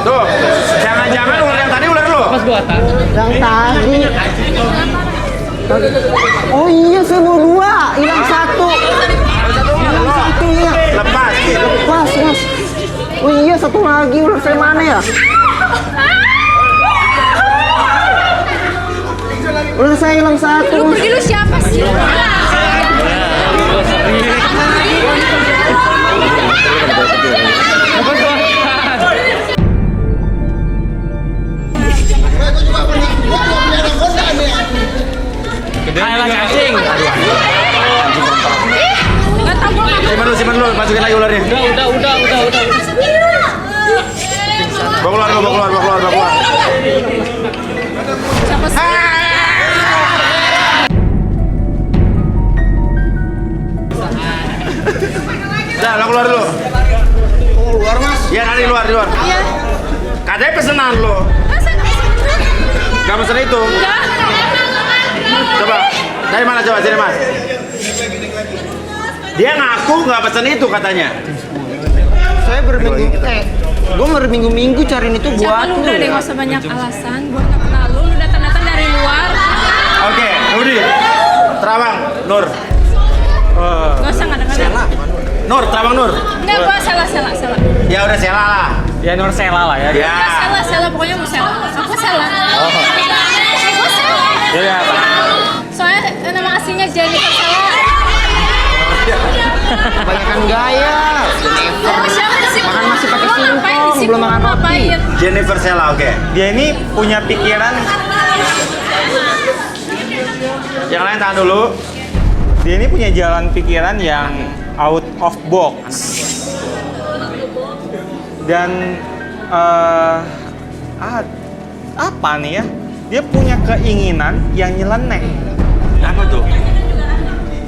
S3: Tuh, jangan-jangan ular yang tadi ular lu.
S11: Yang tadi. Oh iya, saya mau 2, hilang 1. Hilang 1 iya.
S3: Lepas.
S11: Lepas, Mas. Oh iya, 1 lagi, ular saya mana ya? Ular saya hilang 1.
S4: Lu pergi lu siapa sih?
S6: Ayolah cacing.
S4: Nggak tahu gua nggak.
S3: Simpan lu, masukin lagi ularnya.
S5: Udah.
S3: Bawa keluar.
S4: Siapa sih?
S3: Dah, lo keluar dulu.
S11: Keluar, Mas.
S3: Ya, di luar.
S4: Iya.
S3: Katanya pesenan lo. Gak pesen itu. Coba, dari mana coba sini Mas? Dia ngaku nggak pesen itu katanya.
S11: Saya gue berminggu-minggu cariin itu
S4: Siapa
S11: buat
S4: lu udah deh, nggak usah banyak alasan. Gua nggak kenal lu datang-datang dari luar.
S3: Oke, Rudi. Terawang, Nur.
S4: Gak usah ngada-ngada.
S3: Nur, Terawang Nur.
S4: Enggak, gua salah.
S3: Ya udah Sela lah.
S6: Ya Nur Sela lah ya.
S3: Ya.
S4: Enggak salah, pokoknya mau salah. Aku salah. Gua salah.
S6: Ya.
S4: Soalnya nama aslinya Jennifer Salah.
S11: kebanyakan gaya.
S4: Oh, siapa sih?
S11: Makan masih pakai
S4: Lu ngapain di
S11: singkong,
S4: sini?
S11: belum makan
S4: Lu
S11: roti.
S4: ngapain?
S3: Jennifer Sela, oke.
S6: Dia ini punya pikiran.
S3: Yang lain tahan dulu.
S6: Dia ini punya jalan pikiran yang out of box. Dan apa nih ya? Dia punya keinginan yang nyeleneh.
S3: Apa tuh?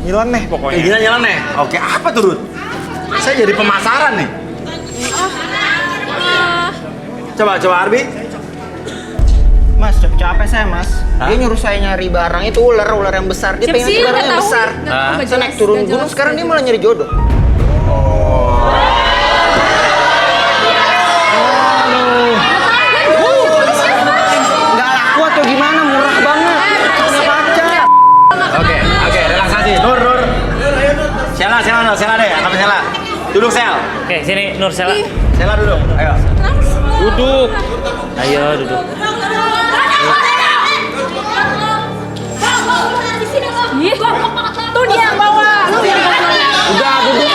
S6: Nyeleneh pokoknya.
S3: Gila nyeleneh. Oke, apa tuh, Rut? Saya jadi pemasaran nih. Coba Arbi.
S11: Mas, capek saya mas. Dia nyuruh saya nyari barang itu ular yang besar. Dia
S4: Siapa
S11: pengen
S4: sih?
S11: barang
S4: Nggak
S11: yang
S4: tahu.
S11: besar.
S4: Nggak tahu, nggak
S11: Saya naik
S4: jelas,
S11: turun
S4: nggak
S11: gunung,
S4: jelas.
S11: sekarang dia malah nyari jodoh. Nggak laku atau gimana? Murah banget. Nggak pacar.
S3: Oke, relaksasi. Nur. Sela deh, apa Sela? Duduk Sel.
S7: Oke, sini Nur Sela.
S3: Sela duduk. Ayo.
S6: Duduk.
S7: Ayo duduk.
S4: Ih, tuh dia yang bawa. Lu yang bawa.
S11: Udah, duduk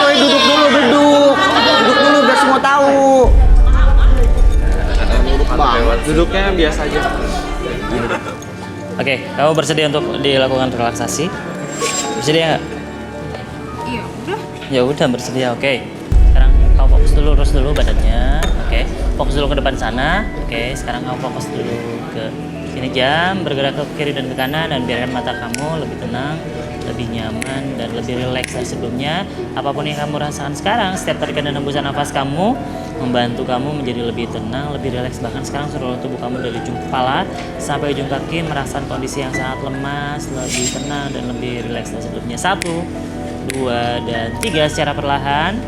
S11: dulu. Duduk dulu biar semua tahu.
S6: Duduknya biasa aja.
S7: Oke, kamu bersedia untuk dilakukan relaksasi? Bersedia nggak?
S4: Iya, udah.
S7: Ya udah bersedia. Oke. Sekarang kamu fokus dulu, lurus dulu badannya. Oke. Fokus dulu ke depan sana. Oke. Sekarang kamu fokus dulu ke sini jam, bergerak ke kiri dan ke kanan dan biarkan mata kamu lebih tenang, lebih nyaman dan lebih rileks dari sebelumnya. Apapun yang kamu rasakan sekarang, setiap tarikan dan hembusan nafas kamu membantu kamu menjadi lebih tenang, lebih rileks. Bahkan sekarang seluruh tubuh kamu dari ujung kepala sampai ujung kaki merasakan kondisi yang sangat lemas, lebih tenang dan lebih rileks dari sebelumnya. 1, 2, dan 3 secara perlahan.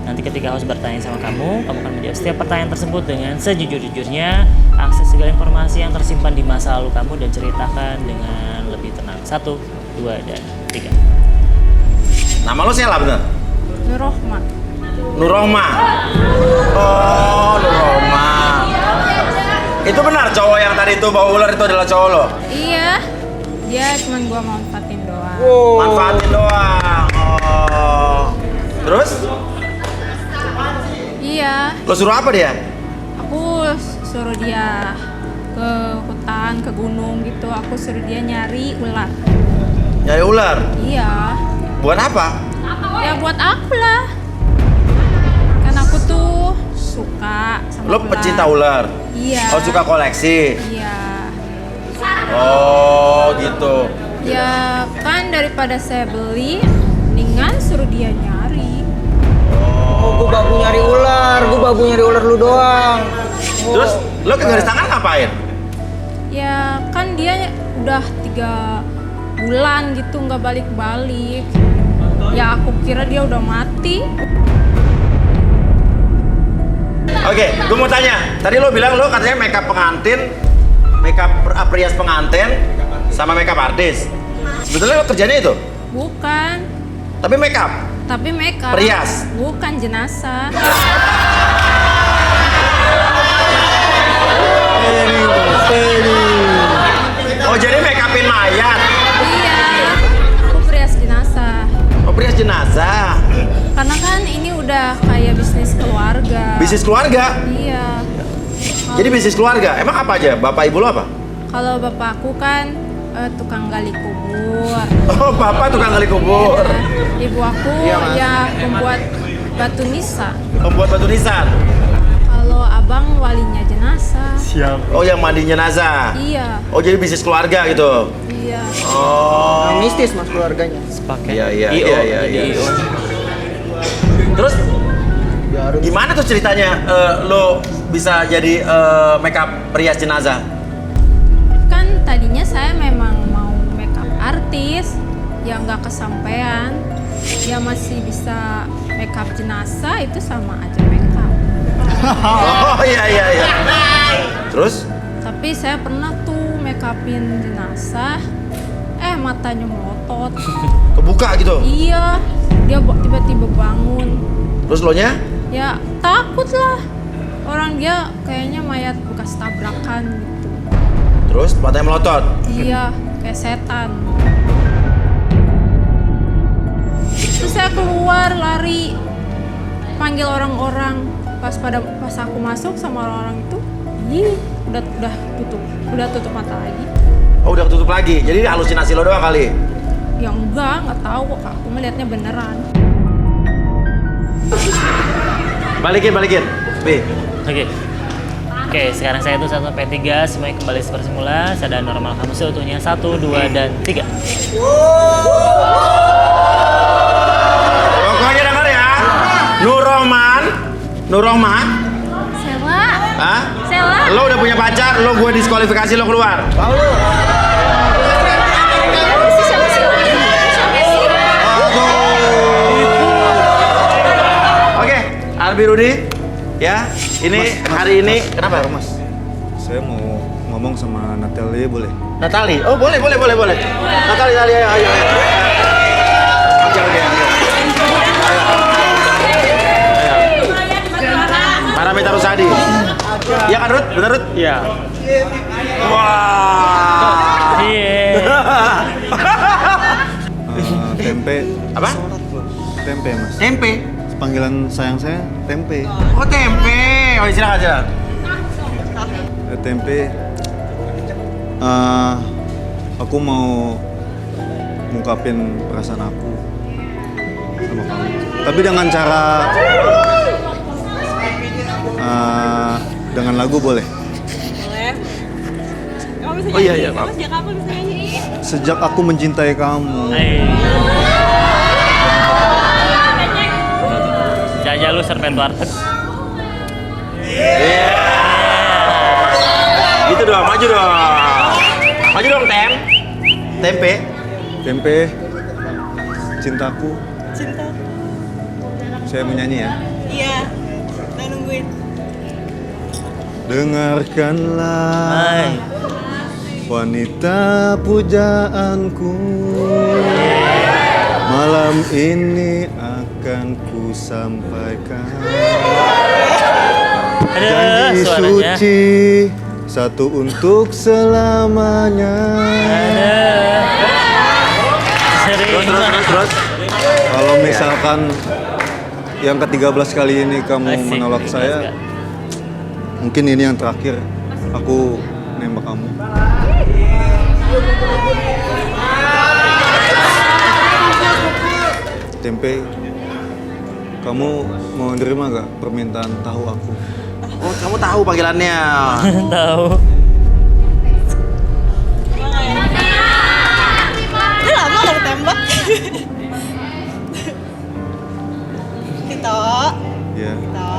S7: Nanti ketika host bertanya sama kamu akan menjawab setiap pertanyaan tersebut dengan sejujur-jujurnya. Akses segala informasi yang tersimpan di masa lalu kamu dan ceritakan dengan lebih tenang. 1, 2, dan 3.
S3: Nama lo Sela bener?
S4: Nurrohma.
S3: Nurrohma. Oh, Nurrohma. Itu benar cowok yang tadi itu bawa ular itu adalah cowok lo?
S4: Iya. Dia cuman gua manfaatin doang.
S3: Manfaatin doang. Oh. Terus?
S4: Iya.
S3: Lo suruh apa dia?
S4: Aku suruh dia ke hutan, ke gunung gitu. Aku suruh dia nyari ular.
S3: Nyari ular?
S4: Iya.
S3: Buat apa?
S4: Ya buat aku lah. Kan aku tuh suka sama
S3: Lo
S4: ular.
S3: pecinta ular?
S4: Iya.
S3: Oh, suka koleksi?
S4: Iya.
S3: Oh, gitu.
S4: Ya kan daripada saya beli, mendingan suruh dia nyari.
S11: Oh, gue babu nyari ular lu doang.
S3: Terus lo ke garis tangan ngapain?
S4: Ya kan dia udah 3 bulan gitu nggak balik-balik. Ya aku kira dia udah mati.
S3: Oke, gue mau tanya. Tadi lo bilang lo katanya makeup pengantin, makeup perias pengantin, sama makeup artis. Sebetulnya lo kerjanya itu?
S4: Bukan.
S3: Tapi makeup?
S4: Tapi makeup.
S3: Perias?
S4: Bukan jenazah.
S3: Oh, jadi makeupin mayat?
S4: Iya. Aku perias jenazah.
S3: Oh, perias jenazah.
S4: Karena kan ini udah kayak bisnis keluarga.
S3: Bisnis keluarga?
S4: Iya.
S3: Jadi bisnis keluarga? Emang apa aja? Bapak ibu lo apa?
S4: Kalau bapakku kan tukang gali kubur.
S3: Oh, bapak tukang gali kubur.
S4: Ibu aku ya membuat batu nisan.
S3: Membuat batu nisan?
S4: Kalau abang walinya jenazah.
S3: Siap. Oh, yang mandi jenazah?
S4: Iya.
S3: Oh, jadi bisnis keluarga gitu?
S4: Iya.
S3: Oh.
S11: Mistis mas keluarganya.
S3: Iya. Terus gimana tuh ceritanya lo bisa jadi makeup perias jenazah?
S4: Kan tadinya saya memang mau makeup artis, ya nggak kesampaian. Ya masih bisa makeup jenazah itu sama aja makeup.
S3: Oh iya. Terus?
S4: Tapi saya pernah tuh makeupin jenazah, matanya melotot.
S3: Kebuka gitu?
S4: Iya, dia tiba-tiba bangun.
S3: Terus lo nya?
S4: Ya takut lah, orang dia kayaknya mayat bekas tabrakan gitu.
S3: Terus matanya melotot?
S4: Iya, kayak setan. Terus saya keluar lari, panggil orang-orang. Pas aku masuk sama orang-orang itu, udah tutup mata lagi.
S3: Oh, udah tutup lagi. Jadi halusinasi lo doang kali?
S4: Ya nggak tahu kok. Aku melihatnya beneran.
S3: Balikin. B.
S7: Oke, sekarang saya itu 1 sampai 3, semuanya kembali seperti semula. Sadar normal kamu seutuhnya 1, 2, dan 3.
S3: Pokoknya denger ya. Nurrohman.
S4: Sela.
S3: Hah?
S4: Sela.
S3: Lo udah punya pacar, gue diskualifikasi lo keluar.
S11: Tahu lu.
S4: Siapa sih?
S3: Oke, Arbi Rudi. Ya, ini hari ini kenapa?
S12: Mas, saya mau ngomong sama Natalie boleh?
S3: Natali. Oh, boleh. Natali, ayo. Oke. Paramita Rusadi. Iya kan, Rut? Bener, Rut?
S6: Iya.
S3: Wah.
S7: Iya.
S12: Tempe.
S3: Apa?
S12: Tempe, Mas.
S3: Tempe.
S12: Panggilan sayang saya Tempe.
S3: Oh, tempe. Oh, silakan.
S12: Tempe. Aku mau ngungkapin perasaan aku sama kamu. Tapi dengan cara dengan lagu boleh?
S10: Boleh. Kamu bisa
S3: Oh iya,
S10: nyanyi?
S3: maaf.
S10: Kamu sejak kapan bisa nyanyi?
S12: Sejak aku mencintai kamu.
S7: Jajah lu serpen warteg.
S3: Gitu dong, maju dong, Tempe.
S12: Tempe. Cintaku.
S10: Cinta.
S12: Saya mau nyanyi ya.
S10: Iya. Kita nungguin.
S12: Dengarkanlah wanita pujaanku, malam ini akan ku sampaikan janji
S7: suaranya.
S12: suci satu untuk selamanya.
S3: Terus.
S12: Kalau misalkan yang ke-13 kali ini kamu menolak saya, mungkin ini yang terakhir. Aku nembak kamu. Tempe, kamu mau nerima gak permintaan tahu aku?
S3: Oh, kamu tahu panggilannya.
S7: Tahu.
S10: Udah lama gak ditembak. Tito,
S12: Iya.
S10: Tito,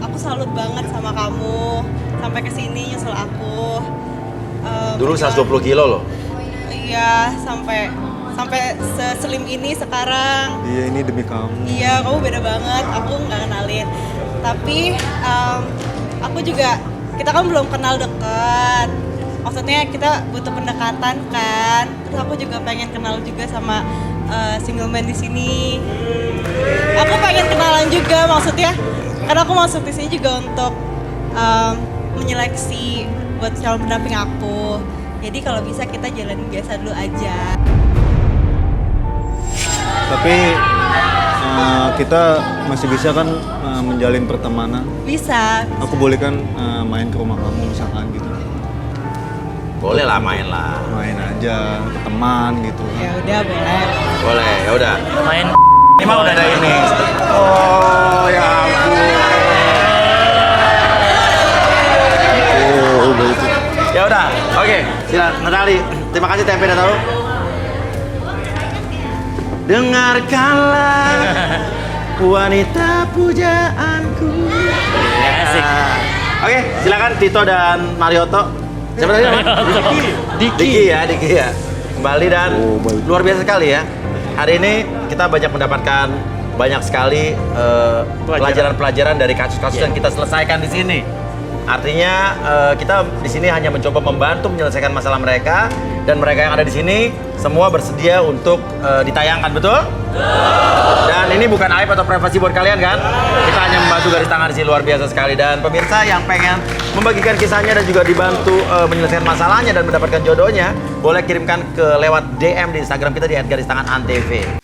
S10: aku salut banget sama kamu. Sampai kesini nyusul aku.
S3: Dulu 120 kilo loh.
S10: Iya, sampai seslim ini sekarang.
S12: Iya, ini demi kamu.
S10: Iya, kamu beda banget. Aku nggak kenalin. Tapi aku juga, kita kan belum kenal deket. Maksudnya kita butuh pendekatan kan. Terus aku juga pengen kenal juga sama single man di sini. Aku pengen kenalan juga, maksudnya karena aku masuk di sini juga untuk menyeleksi buat calon pendamping aku. Jadi kalau bisa kita jalan biasa dulu aja.
S12: Tapi kita masih bisa kan menjalin pertemanan?
S10: Bisa.
S12: Aku boleh kan main ke rumah kamu misalkan gitu?
S3: Boleh lah, main lah.
S12: Main aja, ke teman gitu.
S10: Ya udah boleh.
S3: Boleh, ya udah.
S7: Main.
S3: Ini mah udah ada ini. Oh, ya ampun.
S12: Oh, udah itu.
S3: Ya udah, oke. Silakan, Natali. Terima kasih Tempe udah tahu. Dengarkanlah wanita pujaanku.
S7: Asik.
S3: Oke, silakan Tito dan Marioto. Siapa tadi? Diki ya. Kembali dan luar biasa sekali ya. Hari ini kita banyak mendapatkan banyak sekali pelajaran-pelajaran dari kasus-kasus yang kita selesaikan di sini. Artinya kita di sini hanya mencoba membantu menyelesaikan masalah mereka dan mereka yang ada di sini semua bersedia untuk ditayangkan, betul? Dan ini bukan aib atau privasi buat kalian kan? Kita hanya membantu garis tangan di sini luar biasa sekali dan pemirsa yang pengen membagikan kisahnya dan juga dibantu menyelesaikan masalahnya dan mendapatkan jodohnya boleh kirimkan ke lewat DM di Instagram kita di @garistanganantv.